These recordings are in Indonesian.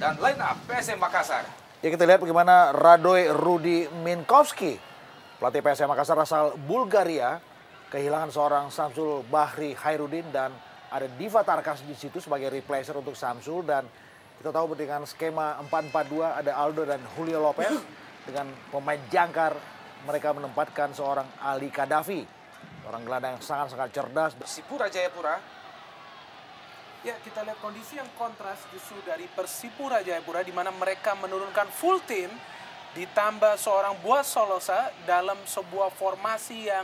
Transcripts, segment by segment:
dan line up PSM Makassar. Ya, kita lihat bagaimana Radoy Rudi Minkowski, pelatih PSM Makassar asal Bulgaria, kehilangan seorang Samsul Bahri Hairudin dan ada Diva Tarkas di situ sebagai replacer untuk Samsul. Dan kita tahu dengan skema 4-4-2 ada Aldo dan Julio Lopez. Dengan pemain jangkar mereka menempatkan seorang Ali Kadafi, orang gelandang yang sangat-sangat cerdas. Persipura Jayapura. Ya, kita lihat kondisi yang kontras justru dari Persipura Jayapura di mana mereka menurunkan full tim ditambah seorang Boas Solosa dalam sebuah formasi yang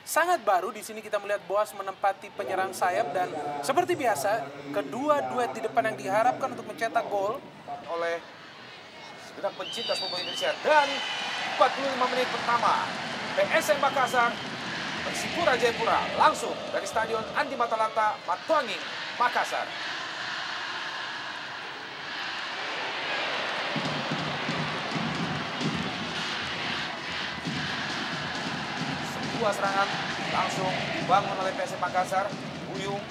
sangat baru. Di sini kita melihat Boas menempati penyerang sayap dan seperti biasa kedua duet di depan yang diharapkan untuk mencetak gol Oleh segenap pencinta sepak bola Indonesia. Dan 45 menit pertama PSM Makassar Persipura Jayapura langsung dari Stadion Andi Matalata, Matuanging, Makassar. Sebuah serangan langsung dibangun oleh PSM Makassar. Buyung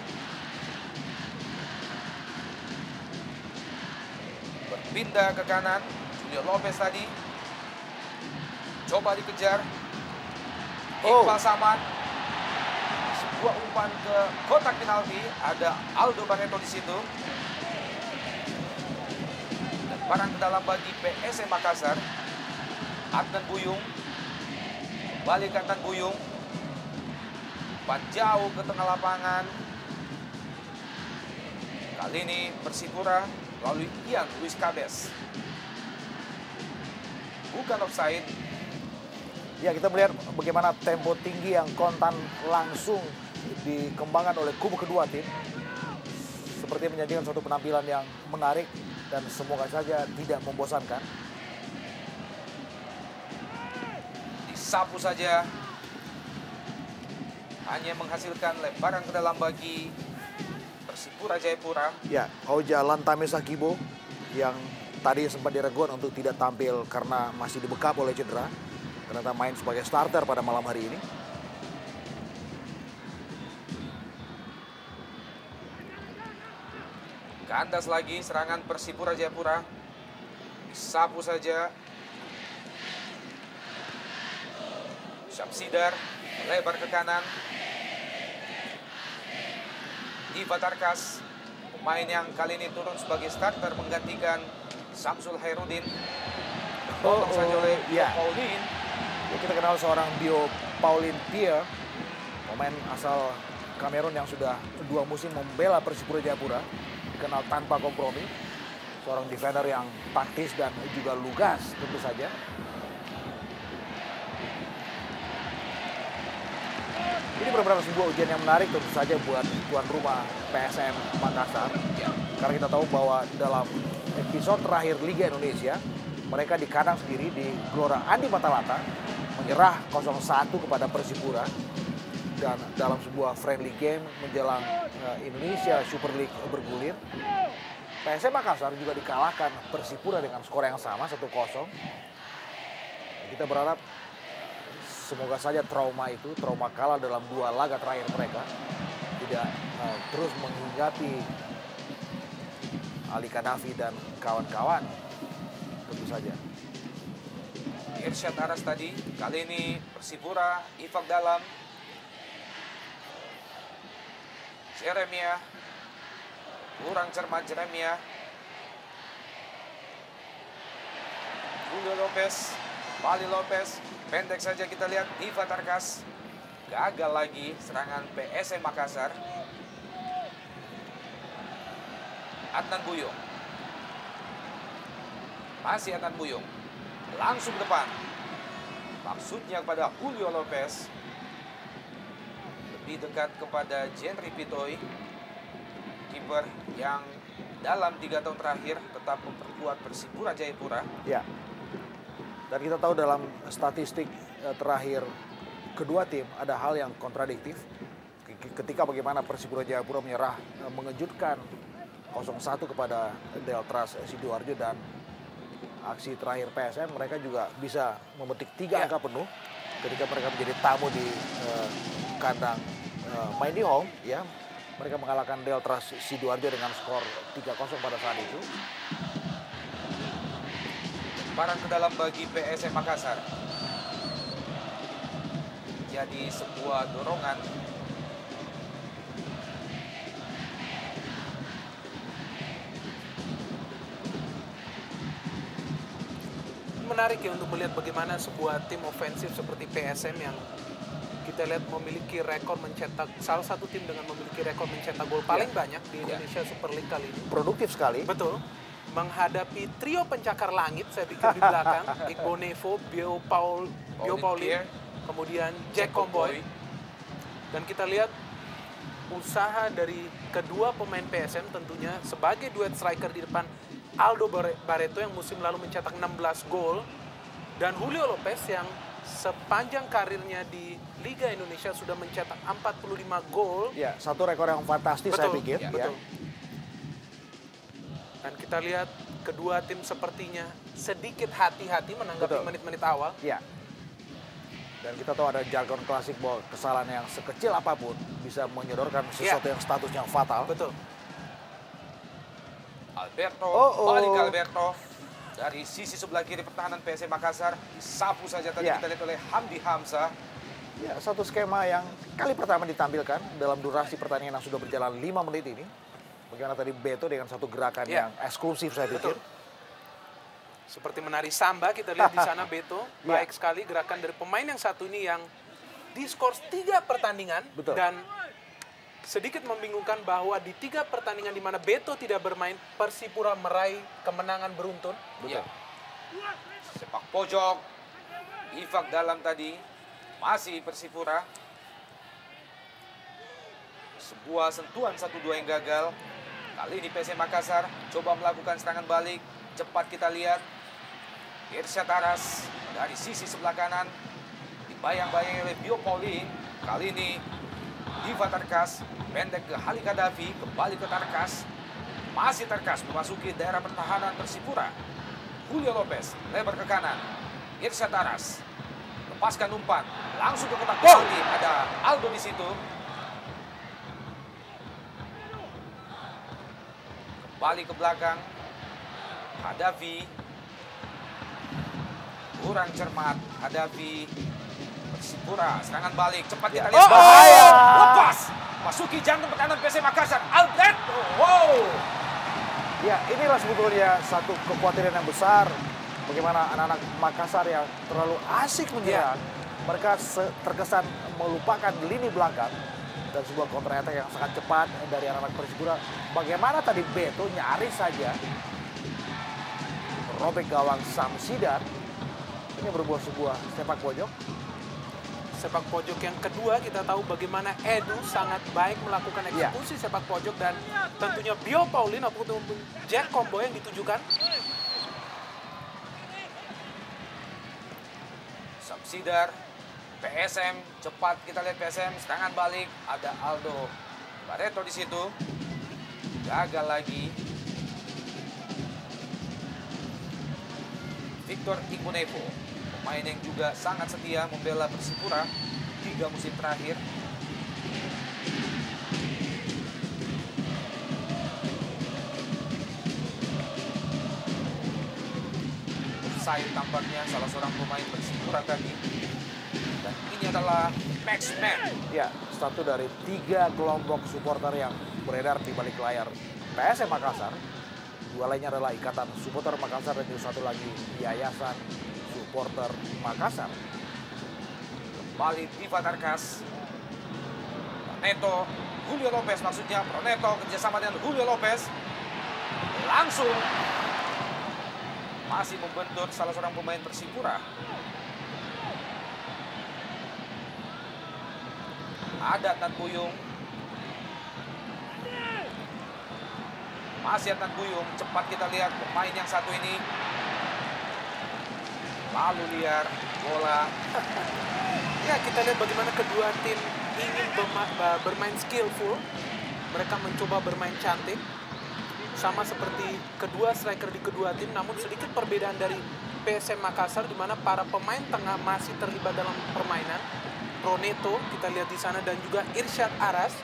berpindah ke kanan. Julio Lopez tadi coba dikejar. Iqbal Samad, sebuah umpan ke kotak penalti. Ada Aldo Barreto di situ. Dan barang ke dalam bagi PSM Makassar. Adnan Buyung, kembali ke Adnan Buyung. Umpan jauh ke tengah lapangan. Kali ini Persipura melalui Ian Luis Cabes. Bukan offside. Ya, kita melihat bagaimana tempo tinggi yang kontan langsung dikembangkan oleh kubu kedua tim. Seperti menyajikan suatu penampilan yang menarik dan semoga saja tidak membosankan. Disapu saja. Hanya menghasilkan lebaran ke dalam bagi Persipura Jayapura. Ya, Oja Lantame Sakibo yang tadi sempat diragukan untuk tidak tampil karena masih dibekap oleh cedera. Ternyata main sebagai starter pada malam hari ini. Kandas lagi serangan Persipura Jayapura. Disapu saja. Syamsidar lebar ke kanan. Diva Tarkas, pemain yang kali ini turun sebagai starter menggantikan Samsul Hairudin. Potong saja oleh Paulin. Ya, kita kenal seorang Bio Paulin Pierre, pemain asal Kamerun yang sudah 2 musim membela Persipura Jayapura, dikenal tanpa kompromi, seorang defender yang taktis dan juga lugas tentu saja. Ini benar-benar sebuah ujian yang menarik tentu saja buat tuan rumah PSM Makassar. Karena kita tahu bahwa dalam episode terakhir Liga Indonesia, mereka di kandang sendiri di Gelora Andi Matalata menyerah 0-1 kepada Persipura. Dan dalam sebuah friendly game menjelang Indonesia Super League bergulir, PSM Makassar juga dikalahkan Persipura dengan skor yang sama 1-0. Kita berharap semoga saja trauma kalah dalam 2 laga terakhir mereka tidak terus menghinggapi Ali Kadafi dan kawan-kawan tentu saja. Irsyad Aras tadi, kali ini Persipura, Ifak dalam. Jeremia, kurang cermat Jeremia. Julio Lopez, Bali Lopez, pendek saja kita lihat Diva Tarkas. Gagal lagi serangan PSM Makassar. Adnan Buyung. Masih Adnan Buyung. Langsung depan. Maksudnya kepada Julio Lopez. Lebih dekat kepada Jenry Pitoy. Kiper yang dalam 3 tahun terakhir tetap memperkuat Persipura Jayapura. Ya. Dan kita tahu dalam statistik terakhir kedua tim ada hal yang kontradiktif. Ketika bagaimana Persipura Jayapura menyerah mengejutkan 0-1 kepada Deltras Sidoarjo, dan aksi terakhir PSM mereka juga bisa memetik 3 angka penuh ketika mereka menjadi tamu di kandang Mighty Home, ya. Mereka mengalahkan Deltras Sidoarjo dengan skor 3-0 pada saat itu. Lemparan ke dalam bagi PSM Makassar. Jadi sebuah dorongan. Menarik ya untuk melihat bagaimana sebuah tim ofensif seperti PSM yang kita lihat memiliki rekor mencetak, salah satu tim dengan memiliki rekor mencetak gol paling banyak di Indonesia Super League kali ini. Produktif sekali. Betul. Menghadapi trio pencakar langit, saya pikir di belakang, Igbo Nevo, Bio Paulin, kemudian Jack Comboy. Dan kita lihat usaha dari kedua pemain PSM tentunya sebagai duet striker di depan Aldo Barreto yang musim lalu mencetak 16 gol, dan Julio Lopez yang sepanjang karirnya di Liga Indonesia sudah mencetak 45 gol. Ya, satu rekor yang fantastis saya pikir. Ya, betul. Dan kita lihat kedua tim sepertinya sedikit hati-hati menanggapi menit-menit awal. Ya. Dan kita tahu ada jargon klasik bahwa kesalahan yang sekecil apapun bisa menyodorkan sesuatu yang statusnya fatal. Betul. Alberto, balik Alberto. Dari sisi sebelah kiri pertahanan PSM Makassar, disapu saja tadi kita lihat oleh Hamdi Hamzah. Ya, satu skema yang kali pertama ditampilkan dalam durasi pertandingan yang sudah berjalan 5 menit ini. Bagaimana tadi Beto dengan satu gerakan yang eksklusif saya pikir. Seperti menari samba, kita lihat di sana Beto. Baik sekali gerakan dari pemain yang satu ini yang diskors 3 pertandingan. Dan sedikit membingungkan bahwa di 3 pertandingan di mana Beto tidak bermain, Persipura meraih kemenangan beruntun. Ya. Sepak pojok, Ifak dalam tadi, masih Persipura. Sebuah sentuhan 1-2 yang gagal. Kali ini PSM Makassar coba melakukan serangan balik. Cepat kita lihat. Irsyad Aras dari sisi sebelah kanan. Dibayang-bayangi oleh Bio Paulin. Kali ini Diva Tarkas, pendek ke Halik Hadafi, kembali ke Tarkas. Masih Tarkas memasuki daerah pertahanan Persipura. Julio Lopez, lebar ke kanan. Irsyad Aras, lepaskan umpan, langsung ke kotak penalti. Ada Aldo di situ. Kembali ke belakang. Hadafi. Kurang cermat, Hadafi. Persipura, serangan balik, cepat kita lihat. Bahaya! Lepas! Masuki jantung pertahanan PSM Makassar. Alberto! Wow! Ya, inilah sebetulnya satu kekhawatiran yang besar. Bagaimana anak-anak Makassar yang terlalu asik menyerang. Mereka terkesan melupakan lini belakang. Dan sebuah counter attack yang sangat cepat dari anak-anak Persipura. Bagaimana tadi Beto nyaris saja robek gawang Samsidar. Ini berbuah sebuah sepak pojok. Sepak pojok yang kedua, kita tahu bagaimana Edu sangat baik melakukan eksekusi sepak pojok, dan tentunya Bio Paulin ataupun Jack Comboy yang ditujukan. Samsidar, PSM, cepat kita lihat PSM, serangan balik, ada Aldo Barreto di situ. Gagal lagi. Victor Ikunevo, pemain yang juga sangat setia membela Persipura 3 musim terakhir. Offside tampaknya salah seorang pemain Persipura tadi. Dan ini adalah Max Man. Ya, satu dari 3 kelompok supporter yang beredar di balik layar PSM Makassar. 2 lainnya adalah Ikatan Supporter Makassar dan juga satu lagi Yayasan Supporter Makassar. Kembali Diva Tarkas. Proneto, Julio Lopez maksudnya. Proneto kerjasama dengan Julio Lopez. Langsung. Masih membentur salah seorang pemain Persipura. Ada Adnan Buyung. Masih Adnan Buyung. Cepat kita lihat pemain yang satu ini. Lalu liar bola. Ya, kita lihat bagaimana kedua tim ingin bermain skillful. Mereka mencoba bermain cantik. Sama seperti kedua striker di kedua tim, namun sedikit perbedaan dari PSM Makassar di mana para pemain tengah masih terlibat dalam permainan. Proneto kita lihat di sana dan juga Irsyad Aras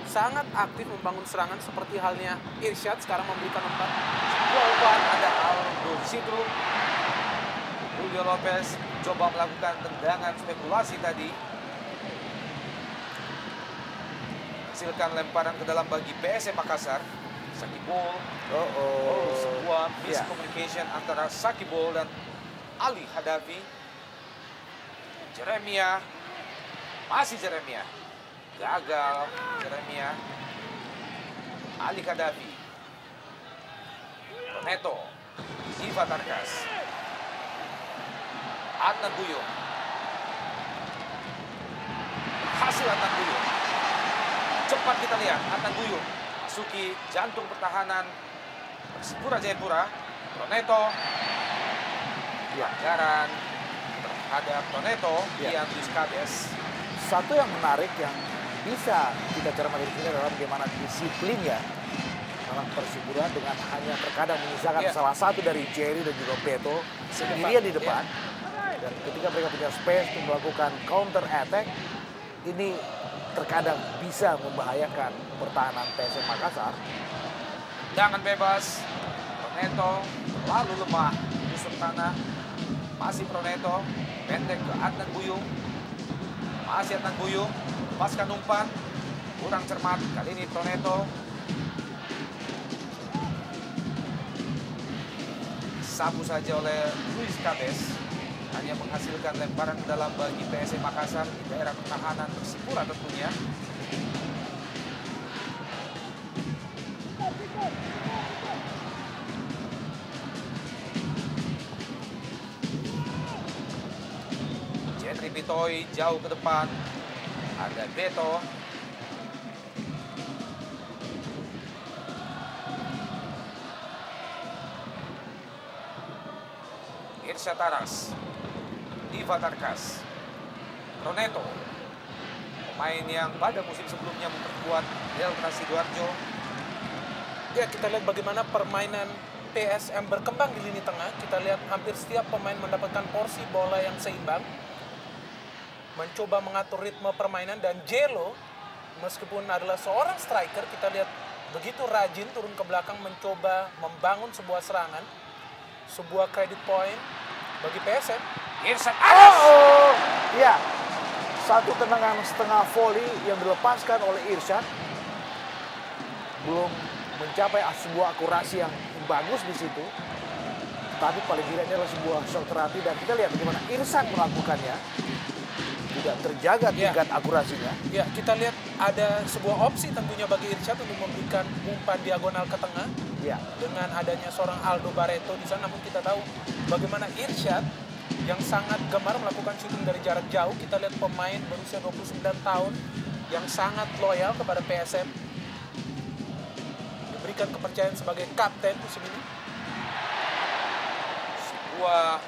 sangat aktif membangun serangan seperti halnya Irsyad sekarang memberikan umpan. Umpan ada Aldo di situ. Julio Lopez coba melakukan tendangan spekulasi tadi. Hasilkan lemparan ke dalam bagi PSM Makassar. Sakibol. Sebuah miscommunication antara Sakibol dan Ali Hadafi. Jeremia. Masih Jeremia. Gagal Jeremia. Ali Hadafi. Neto. Iva Tarkas. Adnan Buyung. Hasil Adnan Buyung. Cepat kita lihat Adnan Buyung masuki jantung pertahanan Persipura Jayapura. Proneto. Pelanggaran terhadap Proneto yang Luis. Satu yang menarik yang bisa kita cermati di sini adalah bagaimana disiplinnya anak Persipura dengan hanya terkadang menyisakan salah satu dari Jerry dan juga Beto sendirian di depan. Dan ketika mereka punya space untuk melakukan counter attack, ini terkadang bisa membahayakan pertahanan PSM Makassar. Tendangan bebas, Proneto lalu lemah, tusuk tanah, masih Proneto, pendek ke Adnan Buyung, masih Adnan Buyung, lepaskan umpan, kurang cermat, kali ini Proneto. Sapu saja oleh Luis Cabes, hanya menghasilkan lemparan ke dalam bagi PSM Makassar di daerah pertahanan Persipura tentunya. Jetri Pitoy jauh ke depan, ada Beto. Irsyad Taras, Iva Tarkas, Proneto, pemain yang pada musim sebelumnya memperkuat Delta Sidoarjo. Ya, kita lihat bagaimana permainan PSM berkembang di lini tengah. Kita lihat hampir setiap pemain mendapatkan porsi bola yang seimbang, mencoba mengatur ritme permainan, dan Jelo meskipun adalah seorang striker, kita lihat begitu rajin turun ke belakang mencoba membangun sebuah serangan, sebuah credit point bagi PSM. Irsyad Anas. Ya, satu tendangan setengah volley yang dilepaskan oleh Irsyad belum mencapai sebuah akurasi yang bagus di situ, tapi paling tidak ini adalah sebuah shot terapi, dan kita lihat bagaimana Irsyad melakukannya, tidak terjaga tingkat akurasinya. Ya, kita lihat ada sebuah opsi tentunya bagi Irsyad untuk memberikan umpan diagonal ke tengah. Ya, Dengan adanya seorang Aldo Barreto di sana, namun kita tahu bagaimana Irsyad yang sangat gemar melakukan shooting dari jarak jauh. Kita lihat pemain berusia 29 tahun yang sangat loyal kepada PSM, diberikan kepercayaan sebagai kapten musim ini. Sebuah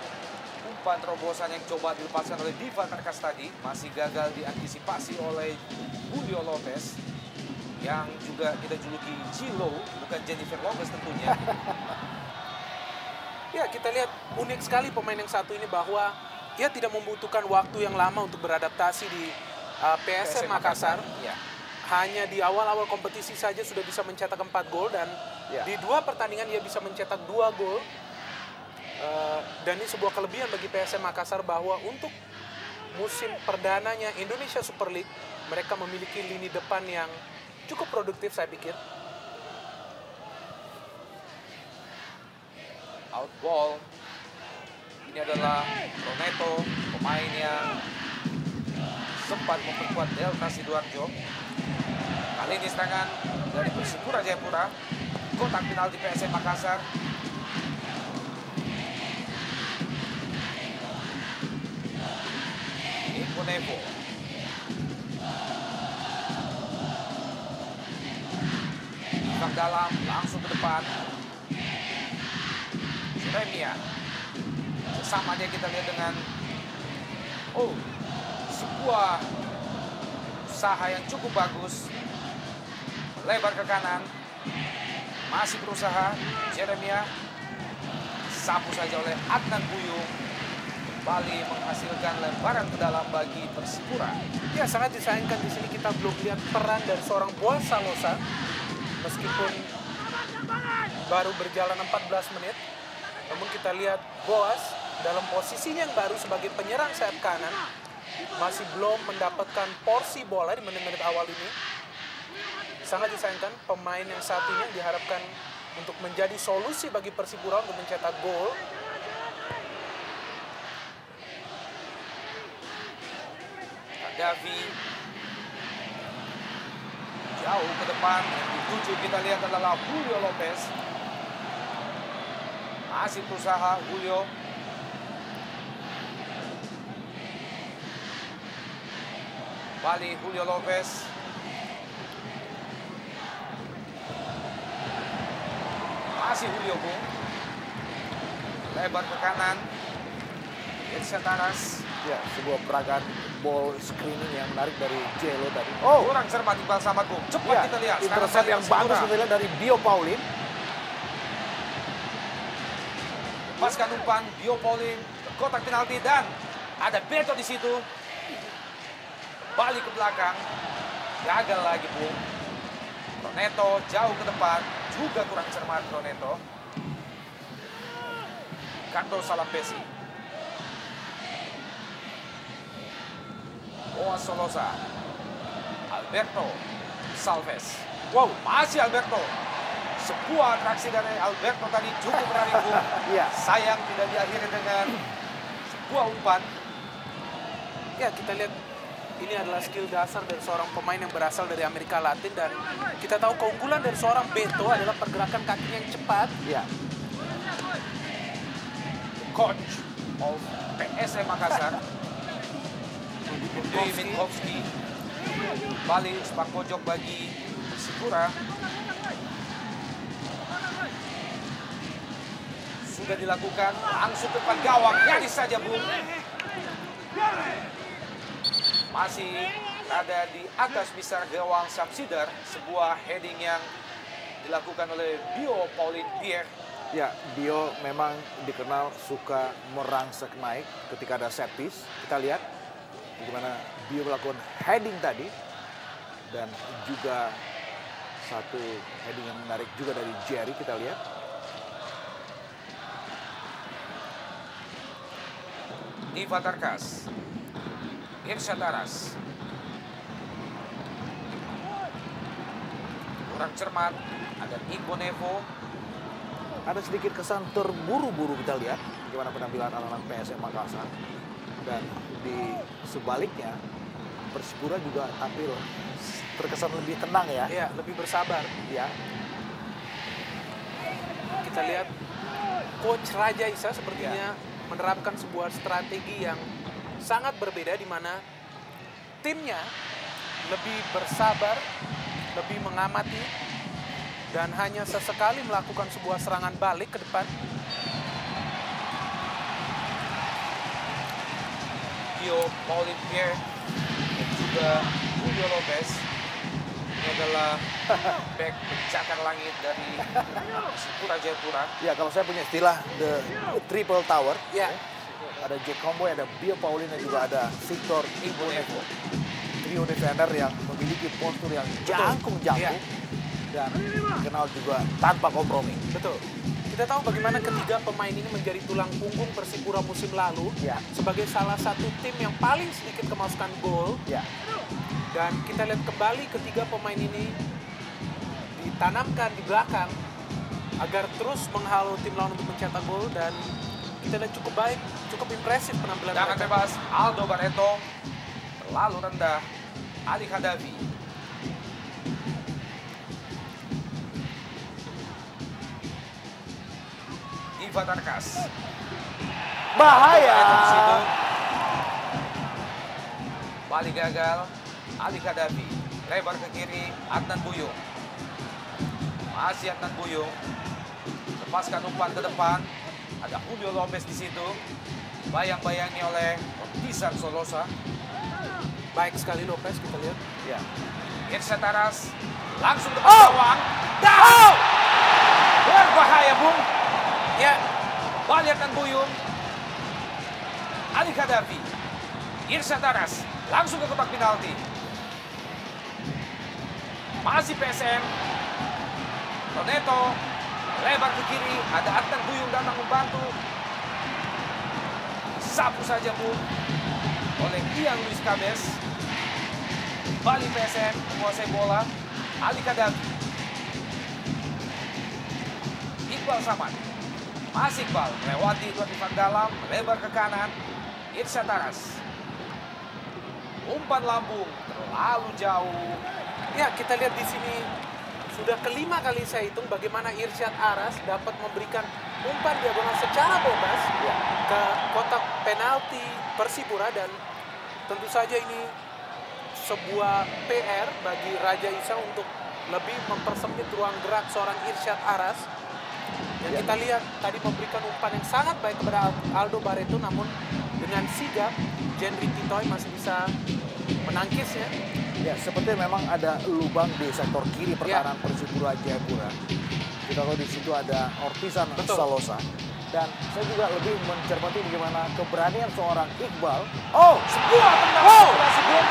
umpan terobosan yang coba dilepaskan oleh Diva Tarkas tadi masih gagal diantisipasi oleh Julio Lopez, yang juga kita juluki Gilo, bukan Jennifer Lopez tentunya. Ya, kita lihat unik sekali pemain yang satu ini, bahwa ia tidak membutuhkan waktu yang lama untuk beradaptasi di PSM Makassar. Ya. Hanya di awal-awal kompetisi saja sudah bisa mencetak 4 gol, dan di 2 pertandingan ia bisa mencetak 2 gol. Dan ini sebuah kelebihan bagi PSM Makassar, bahwa untuk musim perdananya Indonesia Super League, mereka memiliki lini depan yang cukup produktif, saya pikir. Out ball. Ini adalah Proneto, pemain yang sempat memperkuat Delta Sidoarjo. Kali ini serangan dari Persipura Jayapura. Kotak penalti PSM Makassar. Nevo. Bang dalam, langsung ke depan. Jeremia. Sesama dia kita lihat dengan sebuah usaha yang cukup bagus. Lebar ke kanan. Masih berusaha Jeremia. Sapu saja oleh Adnan Buyung. Kembali menghasilkan lemparan ke dalam bagi Persipura. Ya, sangat disayangkan di sini kita belum lihat peran dari seorang Boas Salosa. Meskipun baru berjalan 14 menit, namun kita lihat Boas dalam posisinya yang baru sebagai penyerang sayap kanan masih belum mendapatkan porsi bola di menit-menit awal ini. Sangat disayangkan pemain yang satunya diharapkan untuk menjadi solusi bagi Persipura untuk mencetak gol. Davi jauh ke depan, yang dituju kita lihat adalah Julio Lopez. Masih berusaha Julio. Balik Julio Lopez. Masih Julio, Bung. Lebar ke kanan. Irsyad Taras. Ya, sebuah peragaan ball screening yang menarik dari Jelo tadi. Oh, kurang cermat Iqbal Samad, Bung. Cepat Ya, kita lihat. intercept yang bagus kita lihat dari Bio Paulin. Lepaskan umpan Bio Paulin ke kotak penalti dan ada Beto di situ. Balik ke belakang. Gagal lagi, Bung. Roneto jauh ke depan. Juga kurang cermat Roneto. Kanto Salampesi. Boas Solosa. Alberto Salves. Wow, masih Alberto. Sebuah atraksi dari Alberto tadi cukup menarik, Bung. Iya. Sayang tidak diakhiri dengan sebuah umpan. Ya, kita lihat ini adalah skill dasar dari seorang pemain yang berasal dari Amerika Latin, dan kita tahu keunggulan dari seorang Beto adalah pergerakan kakinya yang cepat. Ya, Coach of PSM Makassar, Dwi Mitkovski. Balik sepak pojok bagi Persipura. Sudah dilakukan, langsung ke depan gawang, nyaris saja, Bung. Masih ada di atas misar gawang Samsidar, sebuah heading yang dilakukan oleh Bio Paulin Pierre. ya, Bio memang dikenal suka merangsek naik ketika ada set piece. Kita lihat bagaimana Bio melakukan heading tadi, dan juga satu heading yang menarik juga dari Jerry. Kita lihat. Diva Tarkas, Irsyad Taras. Kurang cermat, ada Iqbal Nevo. Ada sedikit kesan terburu-buru kita lihat bagaimana penampilan anak-anak PSM Makassar. Dan di sebaliknya, Persipura juga tampil terkesan lebih tenang ya. Ya, lebih bersabar. Ya, Kita lihat Coach Raja Isa sepertinya menerapkan sebuah strategi yang sangat berbeda, di mana timnya lebih bersabar, lebih mengamati, dan hanya sesekali melakukan sebuah serangan balik ke depan. Bio Paulin Pierre dan juga Julio Lopez. Ini adalah back pencakar langit dari Persipura Jayapura. ya, kalau saya punya istilah the triple tower. Ya, Ada Jack Comboy, ada Bio Paulin, dan juga ada Victor Iqbal Nevo. Trio defender yang memiliki postur yang jangkung-jangkung. Iya. Dan dikenal juga tanpa kompromi. betul. Kita tahu bagaimana ketiga pemain ini menjadi tulang punggung Persipura musim lalu, Ya. sebagai salah satu tim yang paling sedikit kemasukan gol. Ya, Dan kita lihat kembali ketiga pemain ini ditanamkan di belakang agar terus menghalau tim lawan untuk mencetak gol, dan kita lihat cukup baik, cukup impresif penampilan Jangan mereka. bebas, Aldo Barreto. Terlalu rendah, Ali Khadafi. Diva Tarkas. bahaya. Di situ. Balik gagal, Ali Khadafi. Lebar ke kiri, Adnan Buyung. Masih Adnan Buyung. Lepaskan umpan ke depan. Ada Julio Lopez di situ. Bayang-bayangi oleh Ortizan Solosa. Baik sekali Lopez, kita lihat. Ya. Irsyad Taras. Langsung depan gawang. Dan berbahaya, Bung. Ya, Balik Adnan Buyung. Ali Khadafi. Irsyad Taras. Langsung ke kotak penalti. Masih PSM. Roneto. Lebar ke kiri. Ada Adnan Buyung datang membantu. Disapu saja Bu oleh Ian Luis Cabes. Kembali PSM menguasai bola. Ali Kadafi. Iqbal Samad. Masih Iqbal melewati dua Ivan dalam, melebar ke kanan. Irsyad Aras. Umpan lambung terlalu jauh. Ya, kita lihat di sini sudah kelima kali saya hitung bagaimana Irsyad Aras dapat memberikan umpan diagonal secara bebas ke kotak penalti Persipura, dan tentu saja ini sebuah PR bagi Raja Isa untuk lebih mempersempit ruang gerak seorang Irsyad Aras. Dan kita lihat tadi memberikan umpan yang sangat baik kepada Aldo Barreto, namun dengan sigap Jenry Titoy masih bisa menangkis ya. Ya, seperti memang ada lubang di sektor kiri pertahanan Persipura Jayapura. Kita tahu di situ ada Ortizan Salosa. Dan saya juga lebih mencermati bagaimana keberanian seorang Iqbal. Oh, sebuah tendangan sebelum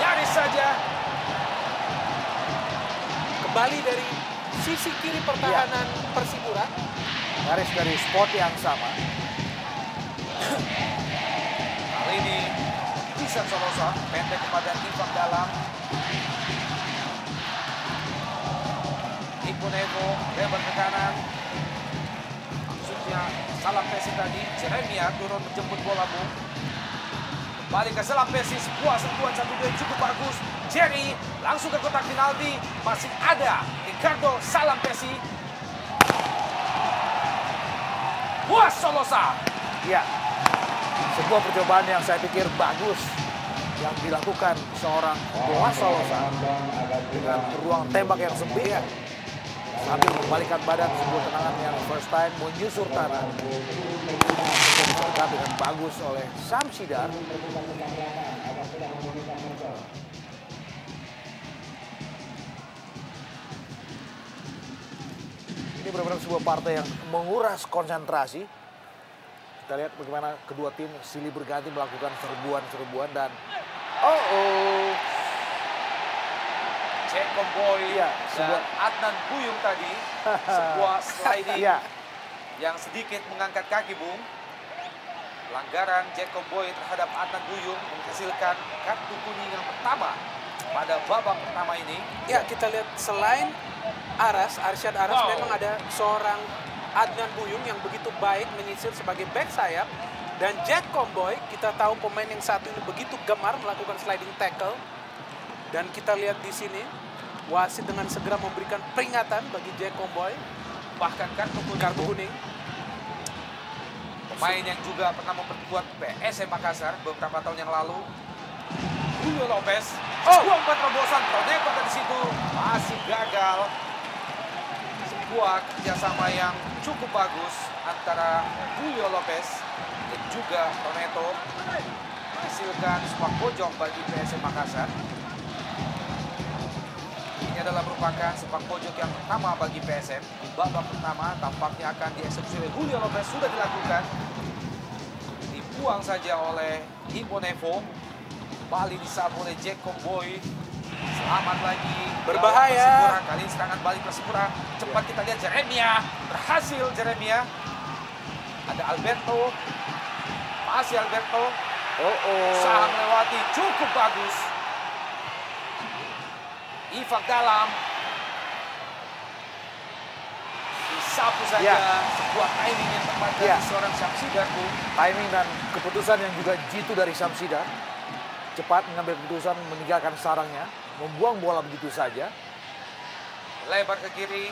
nyaris saja. Kembali dari sisi kiri pertahanan Persipura. Nyaris dari spot yang sama. Kali ini Ortizan Salosa pendek kepada Ivan dalam. Iponevo lebar ke kanan. Maksudnya Salam Pesi tadi. Jeremia turun menjemput bola Bu. Kembali ke Salam Pesi. Sebuah sentuhan 1-2 yang cukup bagus. Jerry langsung ke kotak penalti. Masih ada Ricardo Salam Pesi. Buas Solosa. Ya, sebuah percobaan yang saya pikir bagus yang dilakukan seorang Boas Solosa dengan ruang tembak yang sempit sambil membalikan badan, sebuah tendangan yang first time menyusur tanah disertai dengan bagus oleh Samsidar. Ini benar-benar sebuah partai yang menguras konsentrasi. Kita lihat bagaimana kedua tim silih berganti melakukan serbuan-serbuan dan Jacob Boy dan Adnan Buyung tadi. Sebuah sliding yang sedikit mengangkat kaki Bung. Pelanggaran Jacob Boy terhadap Adnan Buyung menghasilkan kartu kuning yang pertama pada babak pertama ini. Ya, kita lihat selain Irsyad Aras memang ada seorang Adnan Buyung yang begitu baik menyisir sebagai back sayap. Dan Jack Comboy, kita tahu pemain yang satu ini begitu gemar melakukan sliding tackle. Dan kita lihat di sini, wasit dengan segera memberikan peringatan bagi Jack Comboy. Bahkan kartu kuning. Pemain yang juga pernah memperkuat PSM Makassar beberapa tahun yang lalu. Julio Lopez. Sebuah umpan terobosan. Proneto dari situ masih gagal. Sebuah kerjasama yang cukup bagus antara Julio Lopez dan juga Proneto menghasilkan sebuah pojok bagi PSM Makassar. Ini adalah merupakan sepak pojok yang pertama bagi PSM. Di babak pertama tampaknya akan dieksekusi oleh Julio Lopez, sudah dilakukan. Dibuang saja oleh Iponevo. Kembali disapu oleh Jack Comboy. Selamat lagi. Berbahaya. Kali ini serangan balik Persipura. Cepat kita lihat Jeremia. Berhasil Jeremia. Ada Alberto. Masih Alberto. Usaha melewati cukup bagus. Ivan dalam. Disapu saja. Sebuah timing yang tepat dari seorang Samsidar, Bu. Timing dan keputusan yang juga jitu dari Samsidar. Cepat mengambil keputusan meninggalkan sarangnya, membuang bola begitu saja. Lebar ke kiri.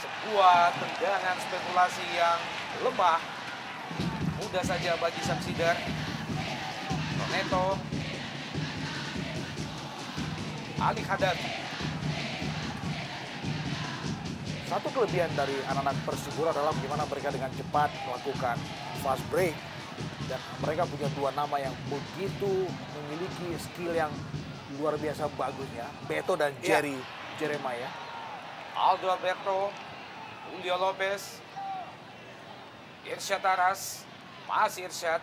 Sebuah tendangan spekulasi yang lemah. Mudah saja bagi Samsidar. Proneto. Ali Kadafi. Satu kelebihan dari anak-anak Persipura adalah bagaimana mereka dengan cepat melakukan fast break. Dan mereka punya dua nama yang begitu memiliki skill yang luar biasa bagusnya. Beto dan Jeremiah. Aldo Alberto. Julio Lopez. Irsyad Aras. Masih Irsyad.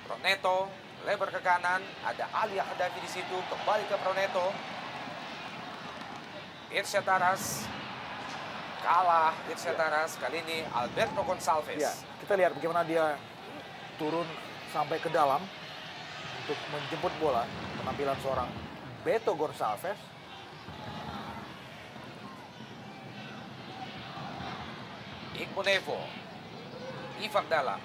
Proneto. Lebar ke kanan. Ada Ali Kadafi di situ. Kembali ke Proneto. Irsyad Aras. kalah Irsyad Taras. Kali ini Alberto Gonçalves. Ya, kita lihat bagaimana dia turun sampai ke dalam untuk menjemput bola. Penampilan seorang Beto Gonçalves. Igbonevo, Ivan Dalla.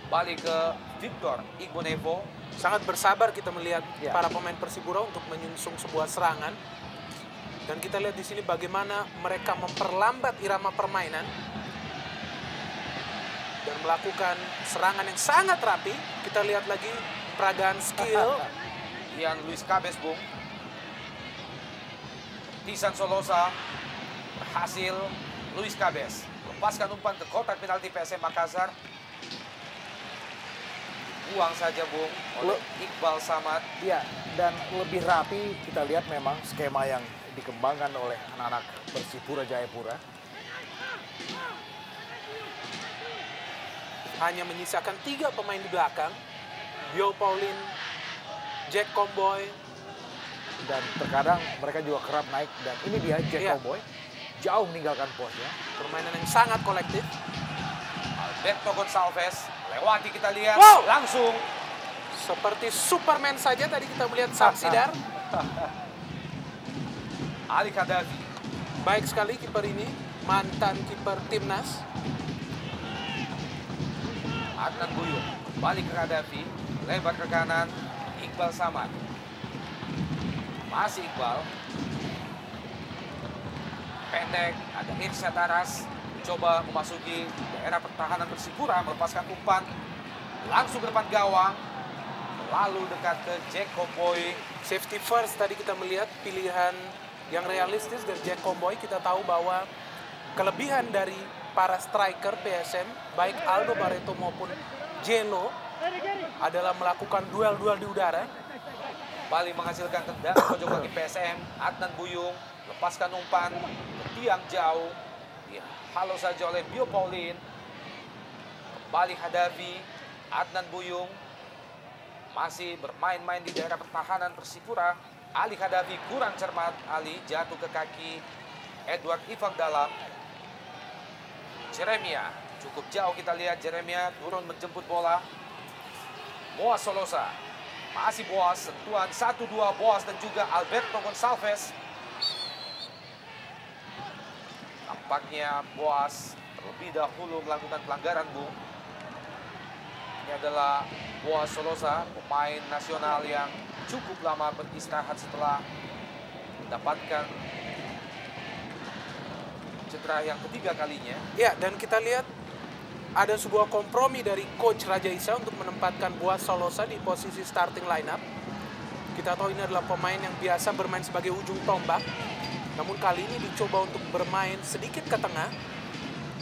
Balik ke Victor Igbonevo. Sangat bersabar kita melihat Ya. para pemain Persipura untuk menyusun sebuah serangan. Dan kita lihat di sini bagaimana mereka memperlambat irama permainan dan melakukan serangan yang sangat rapi. Kita lihat lagi peragaan skill. Ian Luis Cabes, Bung. Tisan Solosa berhasil. Luis Cabes lepaskan umpan ke kotak penalti PSM Makassar. Buang saja, Bung, oleh Iqbal Samad. Ya, dan lebih rapi kita lihat memang skema yang dikembangkan oleh anak-anak Persipura Jayapura. Hanya menyisakan 3 pemain di belakang. Bio Paulin, Jack Comboy. Dan terkadang mereka juga kerap naik. Dan ini dia Jack Iya. Comboy. Jauh meninggalkan posnya. Permainan yang sangat kolektif. Alberto Gonçalves lewati, kita lihat Wow! langsung. Seperti Superman saja tadi kita melihat Samsidar. Ali Khadafi. Baik sekali kiper ini. Mantan kiper timnas. Adnan Buyung balik ke Khadafi, lebar ke kanan. Iqbal Samad. Masih Iqbal. Pendek, ada Irsyad Taras. Coba memasuki daerah pertahanan Persipura, melepaskan umpan. Langsung ke depan gawang. Lalu dekat ke Jack Comboy. Safety first tadi kita melihat pilihan yang realistis dari Jack Comboy. Kita tahu bahwa kelebihan dari para striker PSM, baik Aldo Barreto maupun Jelo, adalah melakukan duel-duel di udara. Bali menghasilkan tendangan pojok kaki PSM. Adnan Buyung lepaskan umpan ke tiang jauh. Halo saja oleh Bio Paulin. Kembali Khadafi. Adnan Buyung masih bermain-main di daerah pertahanan Persipura. Ali Khadafi kurang cermat. Ali jatuh ke kaki Edward Ivan Dalla. Jeremia cukup jauh, kita lihat Jeremia turun menjemput bola. Boas Solosa. Masih Boas, sentuhan 1-2 Boas dan juga Alberto Gonçalves. Nampaknya Boas terlebih dahulu melakukan pelanggaran, Bung. Ini adalah Boas Solosa, pemain nasional yang cukup lama beristirahat setelah mendapatkan cedera yang ketiga kalinya. Ya, dan kita lihat ada sebuah kompromi dari Coach Raja Isa untuk menempatkan Boas Solosa di posisi starting lineup. Kita tahu ini adalah pemain yang biasa bermain sebagai ujung tombak. Namun kali ini dicoba untuk bermain sedikit ke tengah.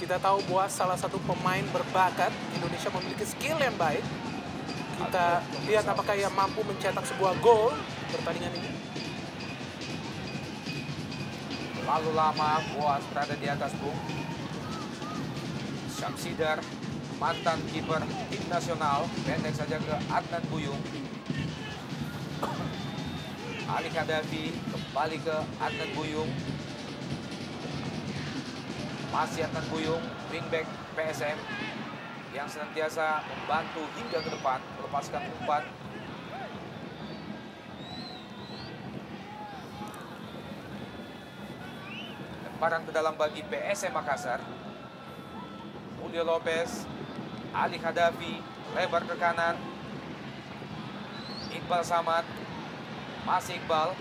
Kita tahu Boas salah satu pemain berbakat. Indonesia memiliki skill yang baik. Kita lihat apakah ia mampu mencetak sebuah gol di pertandingan ini. Lalu lama Boas berada di atas, Bung. Samsidar, mantan kiper tim nasional, pendek saja ke Adnan Buyung. Ali Khadafi kembali ke Adnan Buyung. Masih Adnan Buyung, wingback PSM yang senantiasa membantu hingga ke depan, melepaskan umpan. Lemparan ke dalam bagi PSM Makassar. Julio Lopez, Ali Khadafi, lebar ke kanan. Iqbal Samad, masih Iqbal,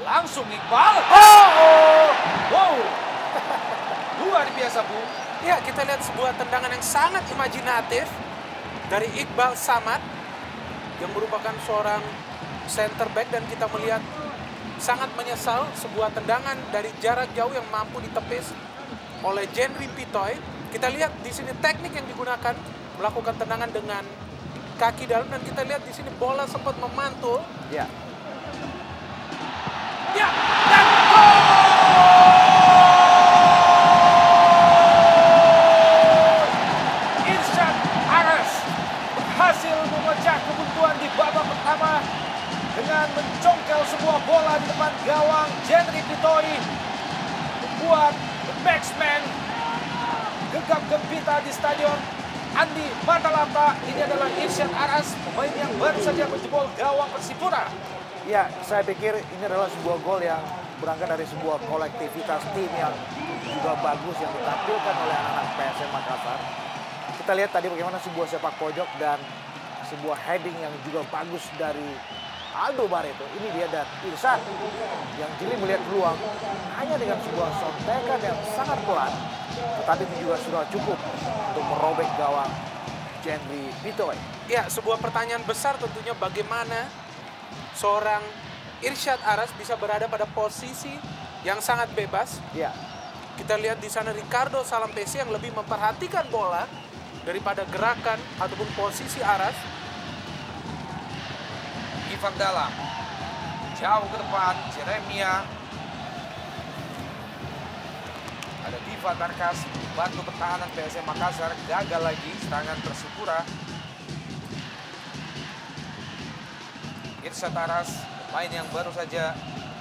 langsung Iqbal. Oh! Wow! Luar biasa, Bu. Ya, kita lihat sebuah tendangan yang sangat imajinatif dari Iqbal Samad yang merupakan seorang center back, dan kita melihat sangat menyesal sebuah tendangan dari jarak jauh yang mampu ditepis oleh Jenry Pitoy. Kita lihat di sini teknik yang digunakan melakukan tendangan dengan kaki dalam, dan kita lihat di sini bola sempat memantul. Ya. Ya, dan gol! Irsyad Taras berhasil memecah kebuntuan di babak pertama dengan mencongkel sebuah bola di depan gawang Jenry Pitoi, membuat the batsman gegap gempita di stadion Andi Matalata. Ini adalah Irsyad Aras, pemain yang baru saja menjebol gawang Persipura. Ya, saya pikir ini adalah sebuah gol yang berangkat dari sebuah kolektivitas tim yang juga bagus yang ditampilkan oleh anak-anak PSM Makassar. Kita lihat tadi bagaimana sebuah sepak pojok dan sebuah heading yang juga bagus dari Aldo Barreto. Ini dia dan Irsyad yang jeli melihat peluang hanya dengan sebuah sontekan yang sangat pelan. Tetapi itu juga sudah cukup untuk merobek gawang Jenry Pitoi. Ya, sebuah pertanyaan besar tentunya bagaimana seorang Irsyad Aras bisa berada pada posisi yang sangat bebas. Ya, Kita lihat di sana Ricardo Salampesi yang lebih memperhatikan bola daripada gerakan ataupun posisi Aras. Ivan Dalam, jauh ke depan, Jeremia. Ada Diva Tarkas, bantu pertahanan PSM Makassar, gagal lagi serangan Persipura. Irsyad Aras, pemain yang baru saja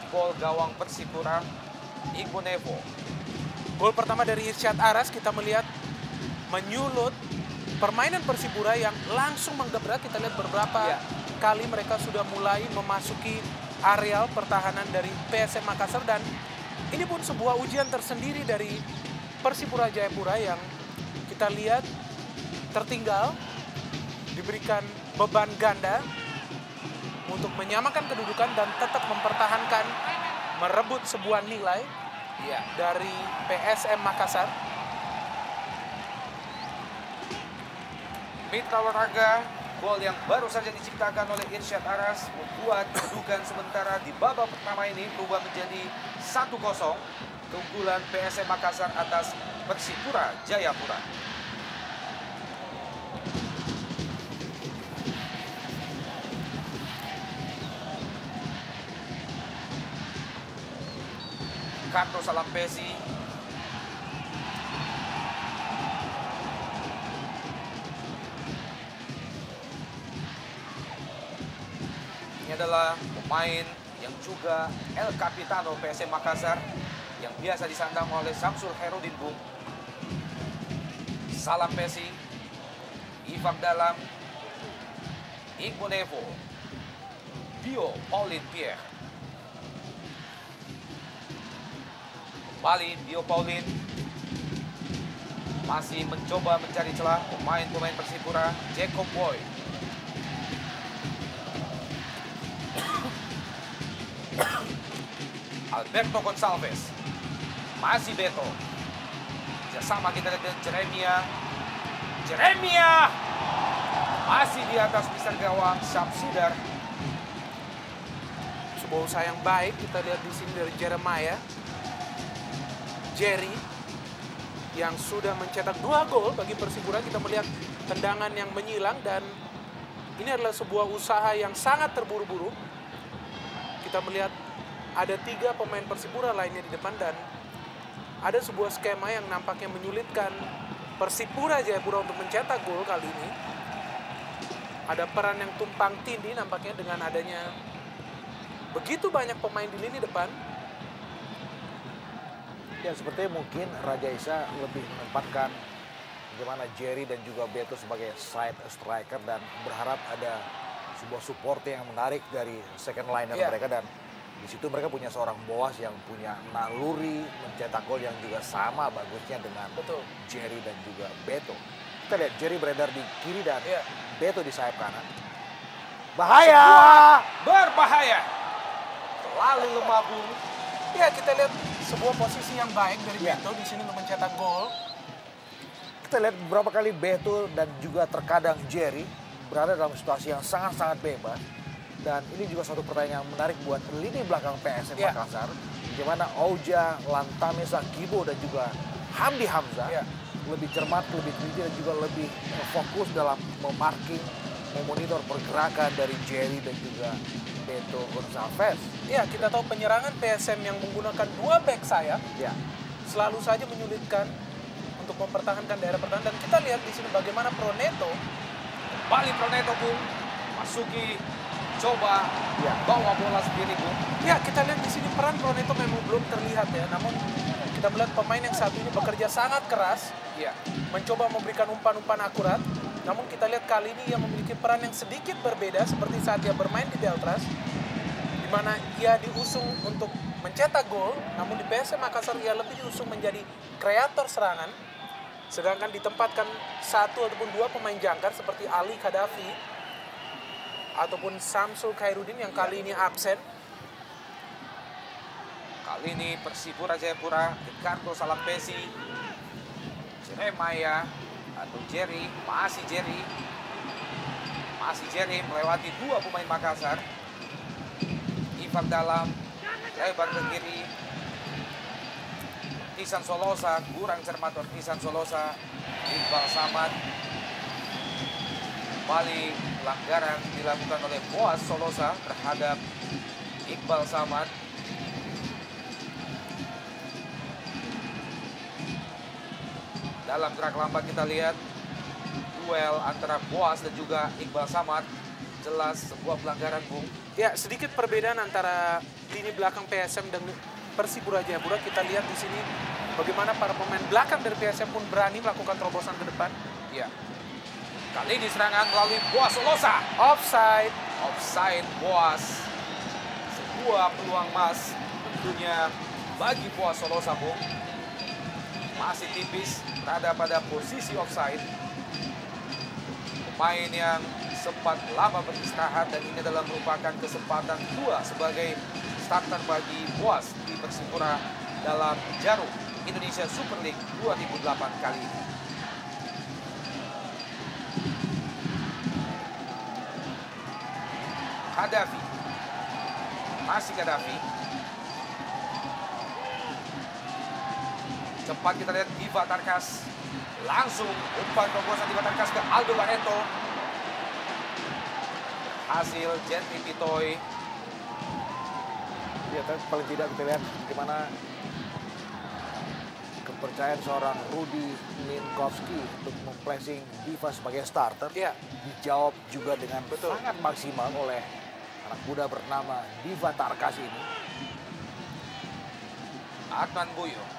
gol gawang Persipura, Igbo Nevo. Gol pertama dari Irsyad Aras kita melihat menyulut permainan Persipura yang langsung menggebrak. Kita lihat beberapa kali mereka sudah mulai memasuki areal pertahanan dari PSM Makassar, dan ini pun sebuah ujian tersendiri dari Persipura Jayapura yang kita lihat tertinggal, diberikan beban ganda untuk menyamakan kedudukan dan tetap mempertahankan, merebut sebuah nilai dari PSM Makassar. Mitra olahraga, gol yang baru saja diciptakan oleh Irsyad Aras membuat kedudukan sementara di babak pertama ini berubah menjadi 1-0 keunggulan PSM Makassar atas Persipura Jayapura. Ricardo Salampesi, ini adalah pemain yang juga El Capitano PSM Makassar yang biasa disandang oleh Samsul Herudin Bung. Salampesi, Ivan Dalam, Igbo Nevo, Bio Paulin Pierre. Kembali Bio Paulin masih mencoba mencari celah pemain-pemain Persipura. Jacob Boy, Alberto Gonçalves, masih Beto. Sama kita lihat dengan Jeremia masih di atas mister gawang Syamsudar. Sebuah usaha yang baik kita lihat di sini dari Jerry yang sudah mencetak 2 gol bagi Persipura. Kita melihat tendangan yang menyilang dan ini adalah sebuah usaha yang sangat terburu-buru. Kita melihat ada 3 pemain Persipura lainnya di depan dan ada sebuah skema yang nampaknya menyulitkan Persipura Jayapura untuk mencetak gol kali ini. Ada peran yang tumpang tindih nampaknya dengan adanya begitu banyak pemain di lini depan. ya sepertinya mungkin Raja Isa lebih menempatkan bagaimana Jerry dan juga Beto sebagai side striker dan berharap ada sebuah support yang menarik dari second liner mereka, dan di situ mereka punya seorang Boas yang punya naluri mencetak gol yang juga sama bagusnya dengan Jerry dan juga Beto. Kita lihat Jerry beredar di kiri dan Beto di sayap kanan. Bahaya! Berbahaya. Terlalu lemah Bung. Ya, kita lihat sebuah posisi yang baik dari Beto di sini untuk mencetak gol. Kita lihat beberapa kali Beto dan juga terkadang Jerry berada dalam situasi yang sangat-sangat bebas. Dan ini juga suatu pertanyaan yang menarik buat lini belakang PSM Makassar. Bagaimana Auja, Lantame Sakibo dan juga Hamdi Hamzah lebih cermat, lebih teliti dan juga lebih fokus dalam memarking, memonitor pergerakan dari Jerry dan juga Beto Gonçalves. Ya, kita tahu penyerangan PSM yang menggunakan 2 back sayap selalu saja menyulitkan untuk mempertahankan daerah pertahanan. Dan kita lihat di sini bagaimana Proneto, Bali Proneto Bung, masuki mencoba bawa bola sendiri, Bung. Ya, kita lihat di sini peran Proneto memang belum terlihat ya. Namun kita melihat pemain yang satu ini bekerja sangat keras. Ya, Mencoba memberikan umpan-umpan akurat. Namun kita lihat kali ini ia memiliki peran yang sedikit berbeda seperti saat dia bermain di Deltras. Di mana ia diusung untuk mencetak gol. Namun di PSM Makassar ia lebih diusung menjadi kreator serangan. Sedangkan ditempatkan satu ataupun dua pemain jangkar seperti Ali Kadafi ataupun Samsul Khairuddin yang kali ini absen. kali ini Persipura Jayapura, Ricardo Salampesi, Jeremiah atau Jerry, masih Jerry melewati dua pemain Makassar. Ivan dalam, lebar ke kiri. Tisan Solosa, kurang cermat Tisan Solosa. Iqbal Samad. Kembali pelanggaran dilakukan oleh Boas Solosa terhadap Iqbal Samad. Dalam gerak lambat kita lihat duel antara Boas dan juga Iqbal Samad. Jelas sebuah pelanggaran, Bung. Ya, sedikit perbedaan antara lini belakang PSM dan Persipura Jayapura. Kita lihat di sini bagaimana para pemain belakang dari PSM pun berani melakukan terobosan ke depan. Ya. Kali ini serangan melalui Boas Solosa. Offside. Offside Boas. Sebuah peluang emas tentunya bagi Boas Solosa, Bung. Masih tipis berada pada posisi offside. Pemain yang sempat lama beristirahat dan ini adalah merupakan kesempatan kedua sebagai starter bagi Boas di Persipura dalam Jarum Indonesia Super League 2008 kali ini. Kadafi. Masih Kadafi. Cepat kita lihat Diva Tarkas. Langsung umpan terobosan Diva Tarkas ke Aldo Barreto. Hasil Gentry Pitoy. Ya kan paling tidak kita lihat bagaimana kepercayaan seorang Rudy Minkowski untuk memplacing Diva sebagai starter. Ya. Dijawab juga dengan sangat maksimal oleh anak muda bernama Diva Tarkas ini. Adnan Buyung.